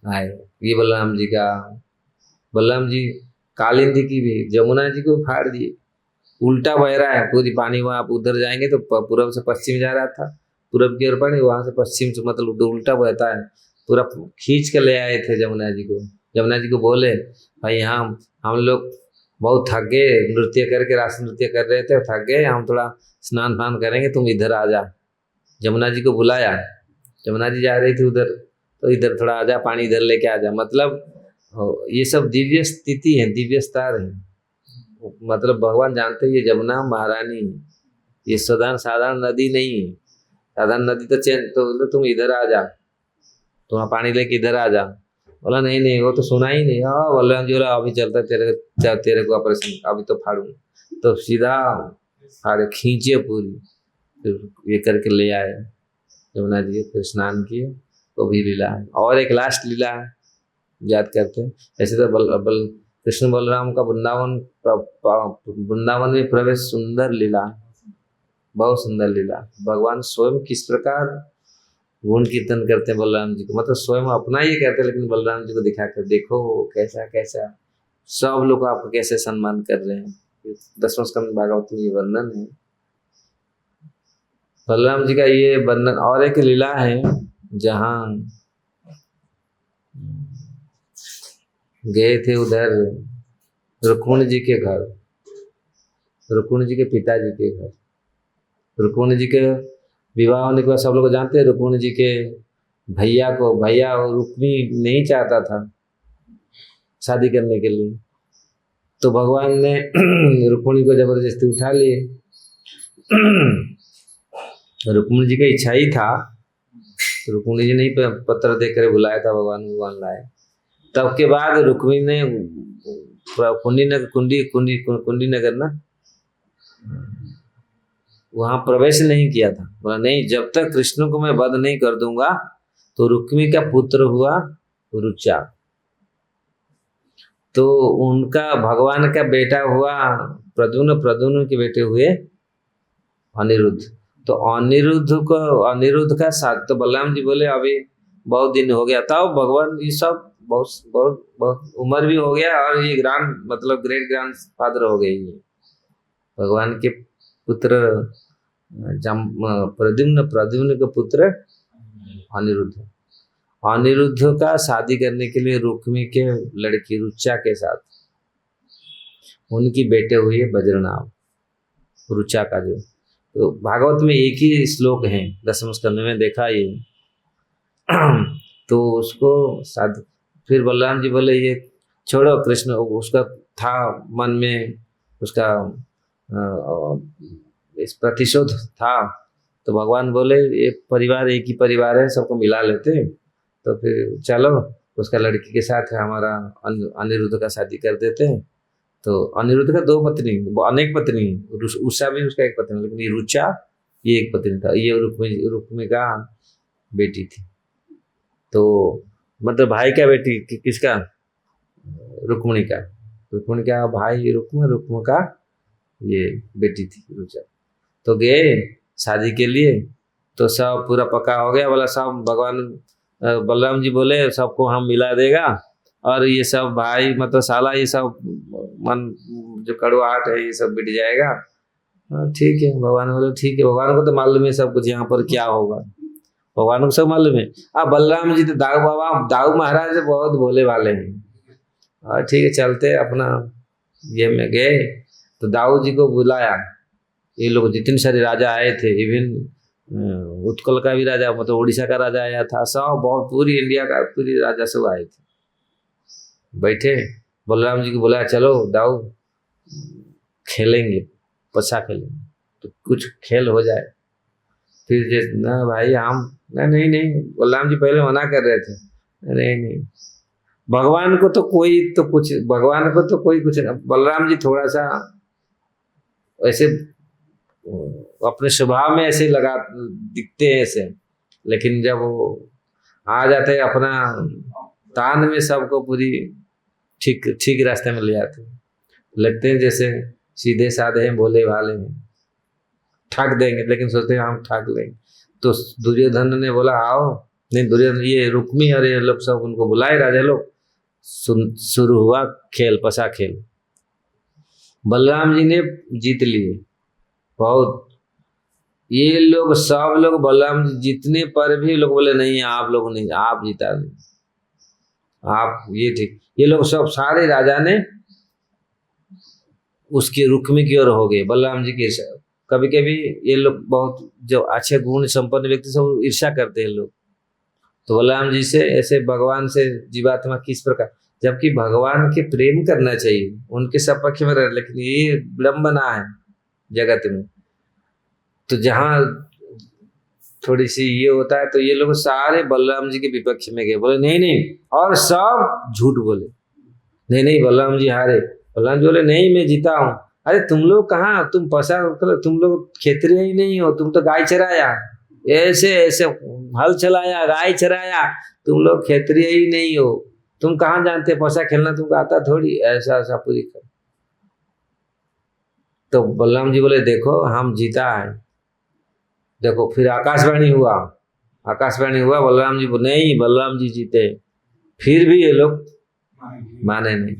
आए। ये बलराम जी कालिंदी की भी जमुना जी को फाड़ दिए, उल्टा बह रहा है पूरी पानी। वहां आप उधर जाएंगे तो पूरब से पश्चिम जा रहा था, पूरब की ओर पानी, वहां से पश्चिम से मतलब उल्टा बहता है पूरा। खींच के ले आए थे जमुना जी को। जमुना जी को बोले भाई यहाँ हम लोग बहुत थक गए, नृत्य करके रास नृत्य कर रहे थे, थक गए, हम थोड़ा स्नान फान करेंगे, तुम इधर आ जा। जमुना जी को बुलाया, जमुना जी जा रही थी उधर, तो इधर थोड़ा आ जा, पानी इधर लेके आ जा। मतलब ये सब दिव्य स्थिति है, दिव्य स्तर है। मतलब भगवान जानते हैं ये जमुना महारानी है, ये साधारण नदी नहीं है। साधारण नदी तो चैन, तो तुम इधर आ जा, तुम्हारा पानी लेके इधर आ जा। बोला नहीं वो तो सुना ही नहीं। हाँ बलराम जी बोला अभी चलता तेरे को ऑपरेशन, अभी तो फाड़ूंगा। तो सीधा फाड़े, खींचे पूरी, फिर ये करके ले आए यमुना जी, फिर स्नान किए। वो भी लीला है। और एक लास्ट लीला है, याद करते हैं। ऐसे तो कृष्ण बलराम का वृंदावन में प्रवेश सुंदर लीला, बहुत सुंदर लीला। भगवान स्वयं किस प्रकार गुण कीर्तन करते हैं बलराम जी को, मतलब स्वयं अपना ही कहते हैं, लेकिन बलराम जी को दिखा कर देखो कैसा कैसा सब लोग आपको कैसे सम्मान कर रहे हैं। 10वें स्कंद भागवत में ये वर्णन है बलराम जी का, ये वर्णन। और एक लीला है जहाँ गए थे उधर रुक्मिणी जी के घर, रुक्मिणी जी के पिताजी के घर। रुक्मिणी जी के विवाह होने के बाद सब लोग जानते हैं रुक्मिणी जी के भैया रुक्मिणी नहीं चाहता था शादी करने के लिए, तो भगवान ने रुक्मिणी को जबरदस्ती उठा लिए। रुक्मिणी जी का इच्छा ही था, रुक्मिणी जी ने पत्र देकर बुलाया था, भगवान लाए। तब के बाद रुक्मिणी ने कुंडी नगर ना वहां प्रवेश नहीं किया था। बोला नहीं, जब तक कृष्ण को मैं वध नहीं कर दूंगा। तो रुक्मी का पुत्र हुआ रुचा, तो उनका भगवान का बेटा हुआ प्रद्युम्न, प्रद्युम्न के बेटे हुए अनिरुद्ध। तो अनिरुद्ध का साथ, तो बलराम जी बोले अभी बहुत दिन हो गया था, भगवान ये सब बहुत बहुत बहुत उम्र भी हो गया, और ये मतलब ग्रेट ग्रैंड फादर हो गए ये भगवान के पुत्र प्रद्युम्न, प्रद्युम्न के पुत्र अनिरुद्ध। अनिरुद्ध का शादी करने के लिए रुक्मी के लड़की रुचा के साथ उनकी बेटे हुए वज्रनाभ, रुचा का जो, तो भागवत में एक ही श्लोक है 10वें स्कंद में देखा ये। तो उसको शादी, फिर बलराम जी बोले ये छोड़ो, कृष्ण उसका था मन में उसका इस प्रतिशोध था। तो भगवान बोले ये परिवार एक ही परिवार है, सबको मिला लेते, तो फिर चलो उसका लड़की के साथ हमारा अनिरुद्ध का शादी कर देते हैं। तो अनिरुद्ध का 2 पत्नी, अनेक पत्नी, उषा भी उसका एक पत्नी, लेकिन ये रुचा ये एक पत्नी था, ये रुक्मी का बेटी थी। तो मतलब भाई का बेटी किसका, रुक्मिणी का, रुक्मिणी का भाई रुक्म का ये बेटी थी रुचा। तो गए शादी के लिए, तो सब पूरा पक्का हो गया, बोला सब भगवान बलराम जी बोले सबको हम मिला देगा, और ये सब भाई मतलब साला ये सब मन जो कड़वाहट है ये सब मिट जाएगा। ठीक है, भगवान बोले ठीक है, भगवान को तो मालूम है सब कुछ यहाँ पर क्या होगा, भगवान को सब मालूम है। अब बलराम जी तो दाऊ महाराज बहुत भोले वाले हैं, और ठीक है चलते अपना ये में गए। तो दाऊ जी को बुलाया, ये लोग जितने सारे राजा आए थे, इवन उत्कल का भी राजा, मतलब उड़ीसा का राजा आया था, सब बहुत पूरी इंडिया का पूरी राजा सब आए थे। बैठे, बलराम जी को बुलाया, चलो दाऊ खेलेंगे, पछा खेलेंगे, तो कुछ खेल हो जाए। फिर ना भाई हम नहीं, बलराम जी पहले मना कर रहे थे, नहीं भगवान को तो कोई कुछ, बलराम जी थोड़ा सा ऐसे अपने स्वभाव में ऐसे लगा दिखते हैं ऐसे, लेकिन जब वो आ जाते हैं अपना तान में सबको पूरी ठीक रास्ते में ले आते हैं, लगते हैं जैसे सीधे साधे हैं, भोले भाले हैं, ठग देंगे, लेकिन सोचते हैं हम ठग लेंगे। तो दुर्योधन ने बोला आओ, नहीं दुर्योधन ये रुक्मी और ये लोग सब उनको बुलाए राजा लोग, शुरू हुआ खेल, पसा खेल। बलराम जी ने जीत लिए बहुत, ये लोग सब लोग बलराम जी जीतने पर भी लोग बोले नहीं आप लोग नहीं, आप जीता नहीं, आप ये ठीक, ये लोग सब सारे राजा ने उसकी रुक्मी की ओर हो गए, बलराम जी की ईर्ष्या। कभी कभी ये लोग बहुत जो अच्छे गुण संपन्न व्यक्ति सब ईर्ष्या करते हैं लोग, तो बलराम जी से ऐसे भगवान से जीवात्मा किस प्रकार, जबकि भगवान के प्रेम करना चाहिए, उनके सपक्ष में रहे, लेकिन ये विडंबना है जगत में। तो जहाँ थोड़ी सी ये होता है, तो ये लोग सारे बलराम जी के विपक्ष में गए, बोले नहीं, और सब झूठ बोले, नहीं बलराम जी हारे। बलराम जी बोले नहीं मैं जीता हूँ। अरे तुम लोग कहाँ, तुम तुम लोग क्षेत्रीय ही नहीं हो, तुम तो गाय चराया, ऐसे हल चलाया, गाय चराया, तुम लोग क्षेत्रीय ही नहीं हो, तुम कहाँ जानते पसा खेलना, तुमको आता थोड़ी, ऐसा पूरी कर। तो बलराम जी बोले देखो हम जीता है, देखो। फिर आकाशवाणी हुआ, बलराम जी बोले नहीं बलराम जी जीते, फिर भी ये लोग माने नहीं,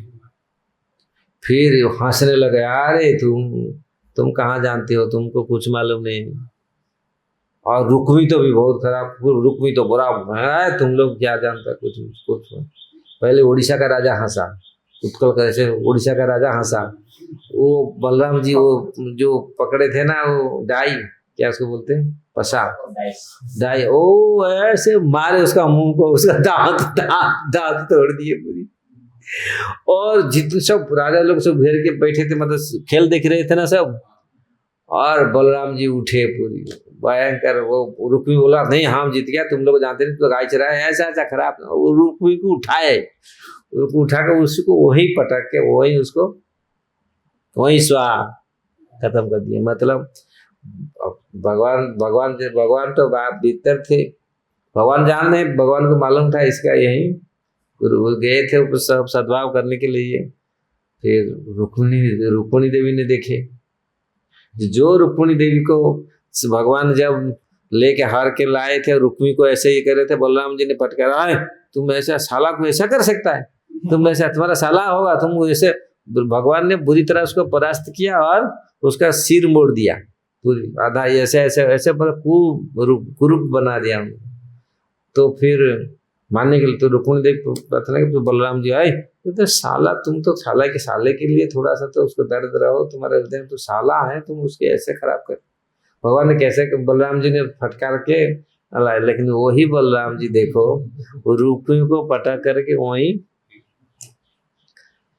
फिर हंसने लगे, अरे तुम कहाँ जानते हो, तुमको कुछ मालूम नहीं। और रुक्मी तो भी बहुत खराब, रुक्मी तो बुरा है, तुम लोग क्या जानता कुछ। पहले उड़ीसा का राजा हंसा, उत्कल का जैसे उड़ीसा का राजा हंसा, वो बलराम जी वो जो पकड़े थे ना, वो डाई, क्या उसको बोलते हैं, पसा डाई, ओ ऐसे मारे उसका मुंह को, उसका दांत तोड़ दिए पूरी। और जितने सब राजा लोग सब घेर के बैठे थे, मतलब खेल देख रहे थे ना सब, और बलराम जी उठे पूरी भयंकर। वो रुक्मी बोला नहीं हम जीत गया, तुम लोग जानते नहीं, तो गाय चराए, ऐसा खराब। वो रुक्मी को उठाए, उठा कर उसको वही पटक के वही उसको वही स्वाहा खत्म कर दिया। मतलब अब भगवान तो भीतर थे, भगवान जान रहे, भगवान को मालूम था इसका यही गुरु गए थे वो सब सद्भाव करने के लिए। फिर रुक्मिणी देवी ने देखे, जो रुक्मिणी देवी को भगवान जब लेके हार के लाए थे, रुक्मिणी को ऐसे ही कर रहे थे, बलराम जी ने फटकारा, आए तुम ऐसा साला को ऐसा कर सकता है, तुम ऐसा तुम्हारा साला होगा, तुम ऐसे। भगवान ने बुरी तरह उसको परास्त किया और उसका सिर मोड़ दिया, पूरी आधा ऐसे ऐसे ऐसे कुरूप बना दिया। तो फिर मानने के लिए तो रुक्मिणी देवी प्रार्थना की, तो बलराम जी आए, तो साला तुम तो साला के साले के लिए थोड़ा सा तो उसको दर्द रहो, तुम्हारे हृदय में तो साला है, तुम उसके ऐसे खराब कर। भगवान ने कैसे, बलराम जी ने फटकार के लाए, लेकिन वही बलराम जी देखो रुक्मिणी को पटक करके वही।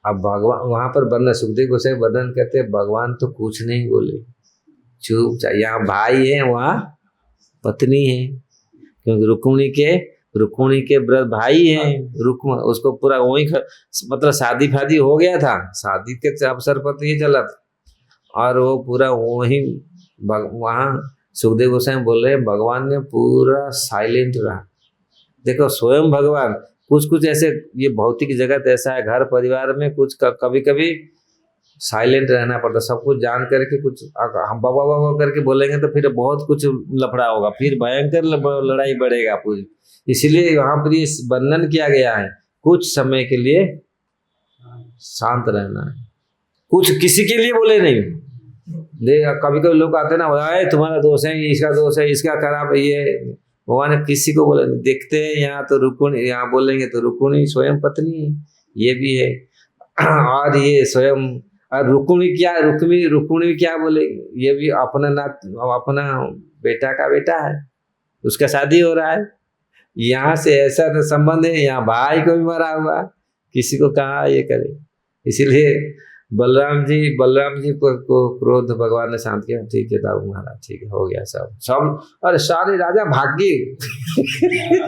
अब भगवान वहां पर बंधन, सुखदेव गोसाई वर्णन करते, भगवान तो कुछ नहीं बोले, चुप। यहाँ भाई है, वहाँ पत्नी है, क्योंकि रुक्मिणी के ब्रत भाई हैं। उसको पूरा वही मतलब शादी फादी हो गया था, शादी के अवसर पर तो ये चला था, और वो पूरा वही वहाँ सुखदेव गोसाई बोल रहे भगवान ने पूरा साइलेंट रहा। देखो स्वयं भगवान कुछ ऐसे, ये भौतिक जगत ऐसा है, घर परिवार में कुछ कभी कभी साइलेंट रहना पड़ता, सब कुछ जान करके कुछ हम बाबा बाबा करके बोलेंगे तो फिर बहुत कुछ लफड़ा होगा, फिर भयंकर लड़ाई बढ़ेगा पूरी। इसलिए यहाँ पर ये वर्णन किया गया है, कुछ समय के लिए शांत रहना है, कुछ किसी के लिए बोले नहीं। देख कभी कभी लोग आते ना, तुम्हारा दोष है, इसका दोष है, इसका खराब है, ये भगवान ने किसी को बोले नहीं। देखते हैं यहाँ तो रुक्मिणी, यहाँ बोलेंगे तो रुक्मिणी स्वयं पत्नी है, ये भी है, और ये स्वयं, और रुक्मिणी क्या बोले, ये भी अपना बेटा का बेटा है, उसका शादी हो रहा है, यहाँ से ऐसा तो संबंध है, यहाँ भाई को भी मरा हुआ, किसी को कहा ये करे। इसीलिए बलराम जी को क्रोध भगवान ने शांत किया, ठीक है दाऊ महाराज, ठीक है, हो गया सब। अरे सारे राजा भाग गए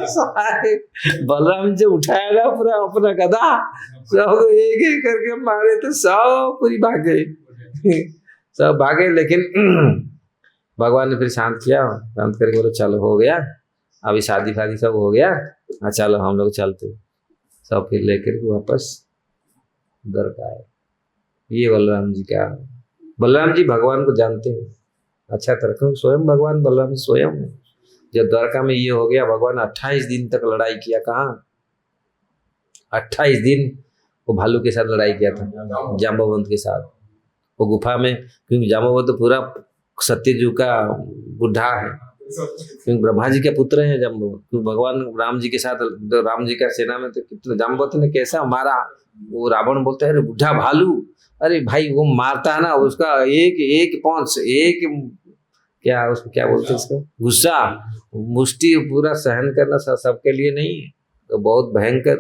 सारे बलराम जी उठाया ना पूरा अपना गदा, सब एक एक करके मारे तो सब पूरी भाग गए सब भागे। लेकिन भगवान ने फिर शांत किया, शांत करके बोले चलो हो गया, अभी शादी फादी सब हो गया, चलो हम लोग चलते। सब फिर लेकर के वापस घर का आए। ये बलराम जी भगवान को जानते हैं अच्छा तरह, क्योंकि स्वयं भगवान बलराम स्वयं है। जब द्वारका में ये हो गया, भगवान 28 दिन तक लड़ाई किया, कहाँ 28 दिन वो भालू के साथ लड़ाई किया था, जाम्बवंत के साथ, वो गुफा में, क्योंकि जाम्बवंत तो पूरा सत्यजू का बुढ़ा है, क्योंकि ब्रह्मा जी के पुत्र हैं जाम्बवंत, क्योंकि भगवान राम जी के साथ, राम जी का सेना में तो कितने जाम्बवंत ने कैसा मारा, वो रावण बोलता है अरे बुढ़ा भालू, अरे भाई वो मारता है ना, उसका एक पॉन्स, एक क्या उसको क्या बोलते हैं, इसको गुस्सा मुष्टि पूरा सहन करना सबके लिए नहीं है, तो बहुत भयंकर।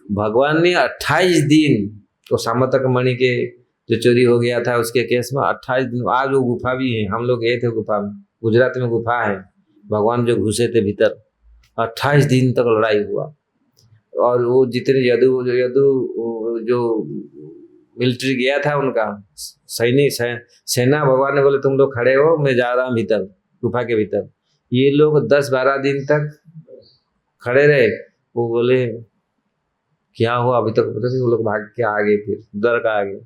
भगवान ने 28 दिन तो सामतक मणि के जो चोरी हो गया था उसके केस में 28 दिन, आज वो गुफा भी है, हम लोग गए थे गुफा में, गुजरात में गुफा है, भगवान जो घुसे थे भीतर, 28 दिन तक लड़ाई हुआ। और वो जितने यदु जो मिलिट्री गया था उनका सेना, भगवान ने बोले तुम लोग खड़े हो, मैं जा रहा हूँ भीतर गुफा के भीतर। ये लोग 10-12 दिन तक खड़े रहे, वो बोले क्या हुआ अभी तक पता नहीं, वो लोग भाग के आगे, फिर डर का आगे,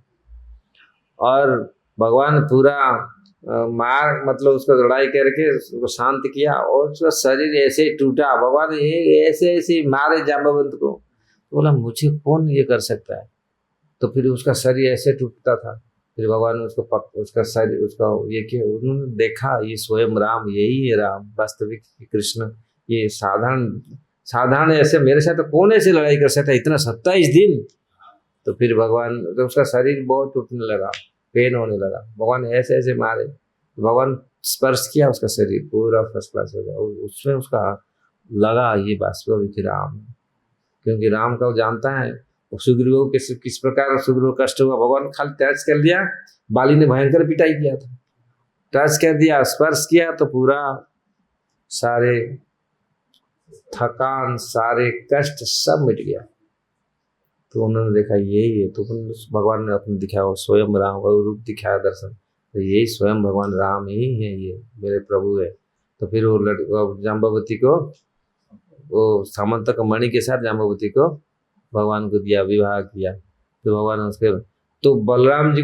और भगवान पूरा मार मतलब उसको लड़ाई करके उसको शांत किया, और उसका शरीर ऐसे टूटा, भगवान ऐसे मारे जाम्बवंत को, बोला मुझे कौन ये कर सकता है, तो फिर उसका शरीर ऐसे टूटता था। फिर भगवान ने उसका शरीर उसका ये किया, उन्होंने देखा ये स्वयं राम, यही है राम वास्तविक कृष्ण, ये साधारण ऐसे मेरे साथ तो कौन ऐसे लड़ाई कर सकता है इतना 27 दिन। तो फिर भगवान तो उसका शरीर बहुत टूटने लगा, पेन होने लगा, भगवान ऐसे मारे, भगवान स्पर्श किया, उसका शरीर पूरा फर्स्ट क्लास हो गया, उसमें उसका लगा ये वास्तविक राम, क्योंकि राम का वो जानता है। सुग्रीव किस प्रकार सुग्रीव कष्ट हुआ, भगवान खाली टच कर दिया, बाली ने भयंकर पिटाई किया था, टच कर दिया, स्पर्श किया तो पूरा सारे थकान, सारे कष्ट सब मिट गया। तो उन्होंने देखा यही है, तो भगवान ने अपने दिखाया स्वयं राम, वो रूप दिखाया दर्शन, तो यही स्वयं भगवान राम ही है, ये मेरे प्रभु है। तो फिर वो जाम्बवती को, वो सामंतक मणि के साथ जाम्बवती को भगवान को दिया, विवाह किया। तो भगवान उसके, तो बलराम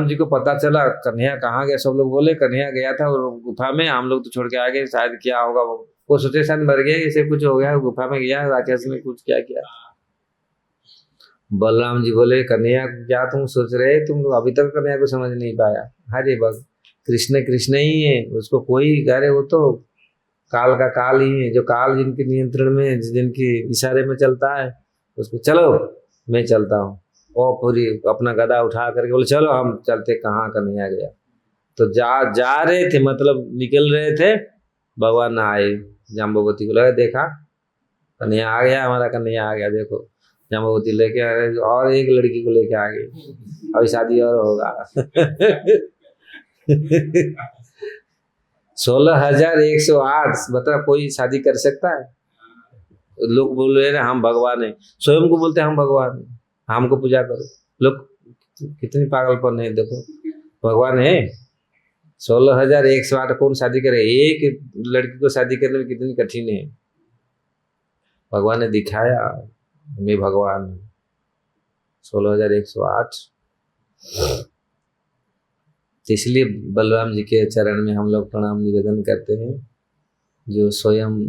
जी को पता चला कन्हैया कहाँ गया। सब लोग बोले कन्हैया गया था और गुफा में, हम लोग तो छोड़ के आ गए, शायद क्या होगा वो सोचे शायद मर गया, इसे कुछ हो गया, गुफा में गया राक्षस ने कुछ क्या किया। बलराम जी बोले कन्हैया क्या तुम सोच रहे, तुम अभी तक कन्हैया को समझ नहीं पाया। अरे बस कृष्ण कृष्ण ही है, उसको कोई, अरे वो तो काल का काल ही है, जो काल जिनके नियंत्रण में, जिनके इशारे में चलता है, उसको चलो मैं चलता हूँ। और पूरी अपना गदा उठा करके बोले चलो हम चलते, कहाँ कन्हैया गया। तो जा रहे थे, मतलब निकल रहे थे, भगवान आए, जाम्बवती को लगा, देखा कन्हैया आ गया, हमारा कन्हैया आ गया, देखो जाम्बवती लेके आ रहे, और एक लड़की को लेके आ गई, अभी शादी और होगा। 16,108, बता कोई शादी कर सकता है? लोग बोल रहे हैं हम भगवान है, स्वयं को बोलते हैं हम भगवान है, हमको पूजा करो। लोग कितनी पागलपन है, देखो भगवान है। 16,108 कौन शादी करे? एक लड़की को शादी करने में कितनी कठिन है। भगवान ने दिखाया मैं भगवान हूँ। 16,108। इसलिए बलराम जी के चरण में हम लोग प्रणाम निवेदन करते हैं, जो स्वयं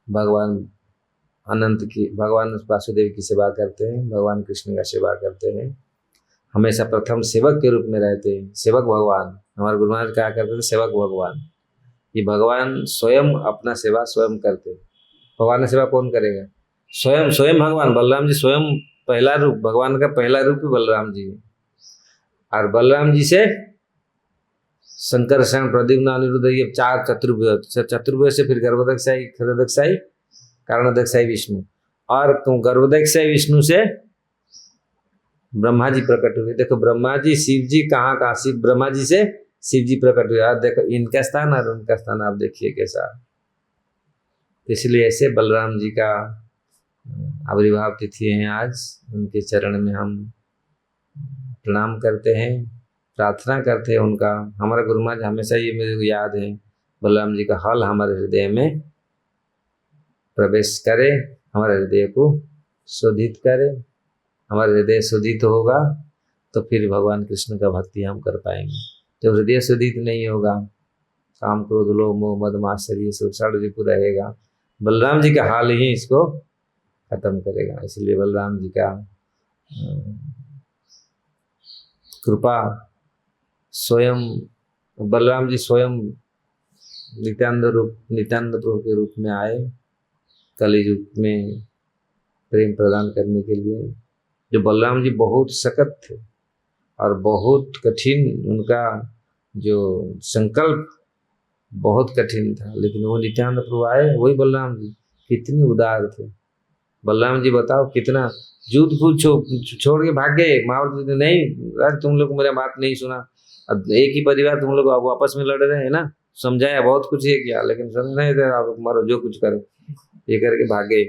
भगवान अनंत की, भगवान वासुदेव की सेवा करते हैं, भगवान कृष्ण का सेवा करते हैं, हमेशा प्रथम सेवक के रूप में रहते हैं। सेवक भगवान, हमारे गुरु महाराज क्या करते थे, सेवक भगवान। ये भगवान स्वयं अपना सेवा स्वयं करते हैं। भगवान की सेवा कौन करेगा? स्वयं, स्वयं भगवान। बलराम जी स्वयं पहला रूप, भगवान का पहला रूप ही बलराम जी है। और बलराम जी से शंकर, शरण, प्रद्युम्न, अनिरुद्ध, ये 4 चतुर्भुज से फिर गर्भोदक्षाई, क्षीरोदक्षाई, कारणोदक्षाई विष्णु। और गर्भोदक्षाई विष्णु से ब्रह्मा जी प्रकट हुए। देखो ब्रह्मा जी, शिव जी कहाँ, शिव ब्रह्मा जी से शिव जी प्रकट हुए। और देखो इनका स्थान और उनका स्थान आप देखिए कैसा। इसलिए ऐसे बलराम जी का आविर्भाव तिथि है आज, उनके चरण में हम प्रणाम करते हैं, प्रार्थना करते हैं उनका। हमारा गुरु महाराज हमेशा ये मेरे को याद है, बलराम जी का हल हमारे हृदय में प्रवेश करे, हमारे हृदय को शोधित करे। हमारा हृदय शोधित होगा तो फिर भगवान कृष्ण का भक्ति हम कर पाएंगे। जब हृदय शोधित नहीं होगा, काम, क्रोध, लोभ, मोह, मद, मात्सर्य सब षड्रिपु रहेगा, बलराम जी का हाल ही इसको खत्म करेगा। इसलिए बलराम जी का कृपा, स्वयं बलराम जी स्वयं नित्यानंद प्रभु के रूप में आए कलियुग में प्रेम प्रदान करने के लिए। जो बलराम जी बहुत सख्त थे और बहुत कठिन, उनका जो संकल्प बहुत कठिन था, लेकिन वो नित्यानंद प्रभु आए, वही बलराम जी कितने उदार थे। बलराम जी बताओ कितना जूत फूट छोड़ के भाग गए। माँ नहीं, अरे तुम लोग मेरा बात नहीं सुना, अब एक ही परिवार तुम लोग अब आपस में लड़ रहे हैं ना, समझाया बहुत कुछ ये किया, लेकिन समझ नहीं दे, आप मरो जो कुछ करो, ये करके भाग गए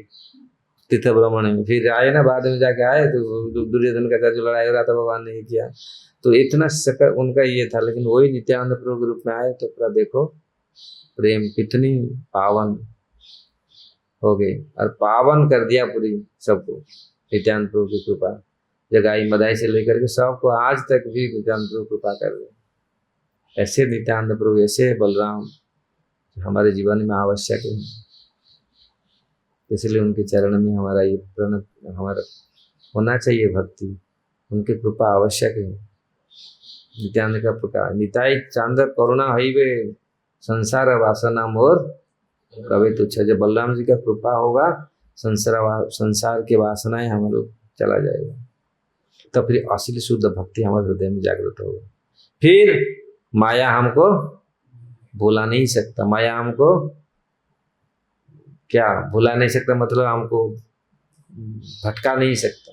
तीर्थ भ्रमण में। फिर आए ना, बाद में जाके आए तो दुर्योधन का जो लड़ाई हो रहा था भगवान ने किया। तो इतना सकर उनका ये था, लेकिन वही नित्यानंद प्रभु के रूप में आए तो पूरा देखो प्रेम कितनी पावन हो गई, और पावन कर दिया पूरी सबको नित्यानंद प्रभु की कृपा। जगाई मदाई से लेकर के सबको आज तक भी नित्यानंद प्रभु कृपा कर रहे। ऐसे नित्यानंद प्रभु, ऐसे बलराम हमारे जीवन में आवश्यक है। इसलिए उनके चरण में हमारा ये प्रणत, हमारा होना चाहिए भक्ति, उनकी कृपा आवश्यक है। नित्यानंद का प्रकार, निताई चांद करुणा हईवे संसार वासना मोर कभी तुच्छ। जब बलराम जी का कृपा होगा, संसार के वासनाएं हमारे चला जाएगा, तो फिर असली शुद्ध भक्ति हमारे हृदय में जागृत होगा। फिर माया हमको भुला नहीं सकता, माया हमको क्या भुला नहीं सकता, मतलब हमको भटका नहीं सकता,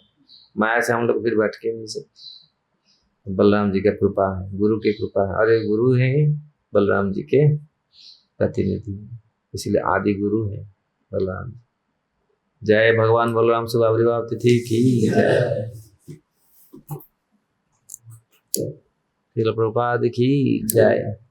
माया से हम लोग फिर भटके नहीं सकते। बलराम जी का कृपा है, गुरु की कृपा है, अरे गुरु है बलराम जी के प्रतिनिधि, इसलिए आदि गुरु है बलराम। जय भगवान बलराम शुभ आविर्भाव तिथि की जय। श्रील प्रभुपाद की जय।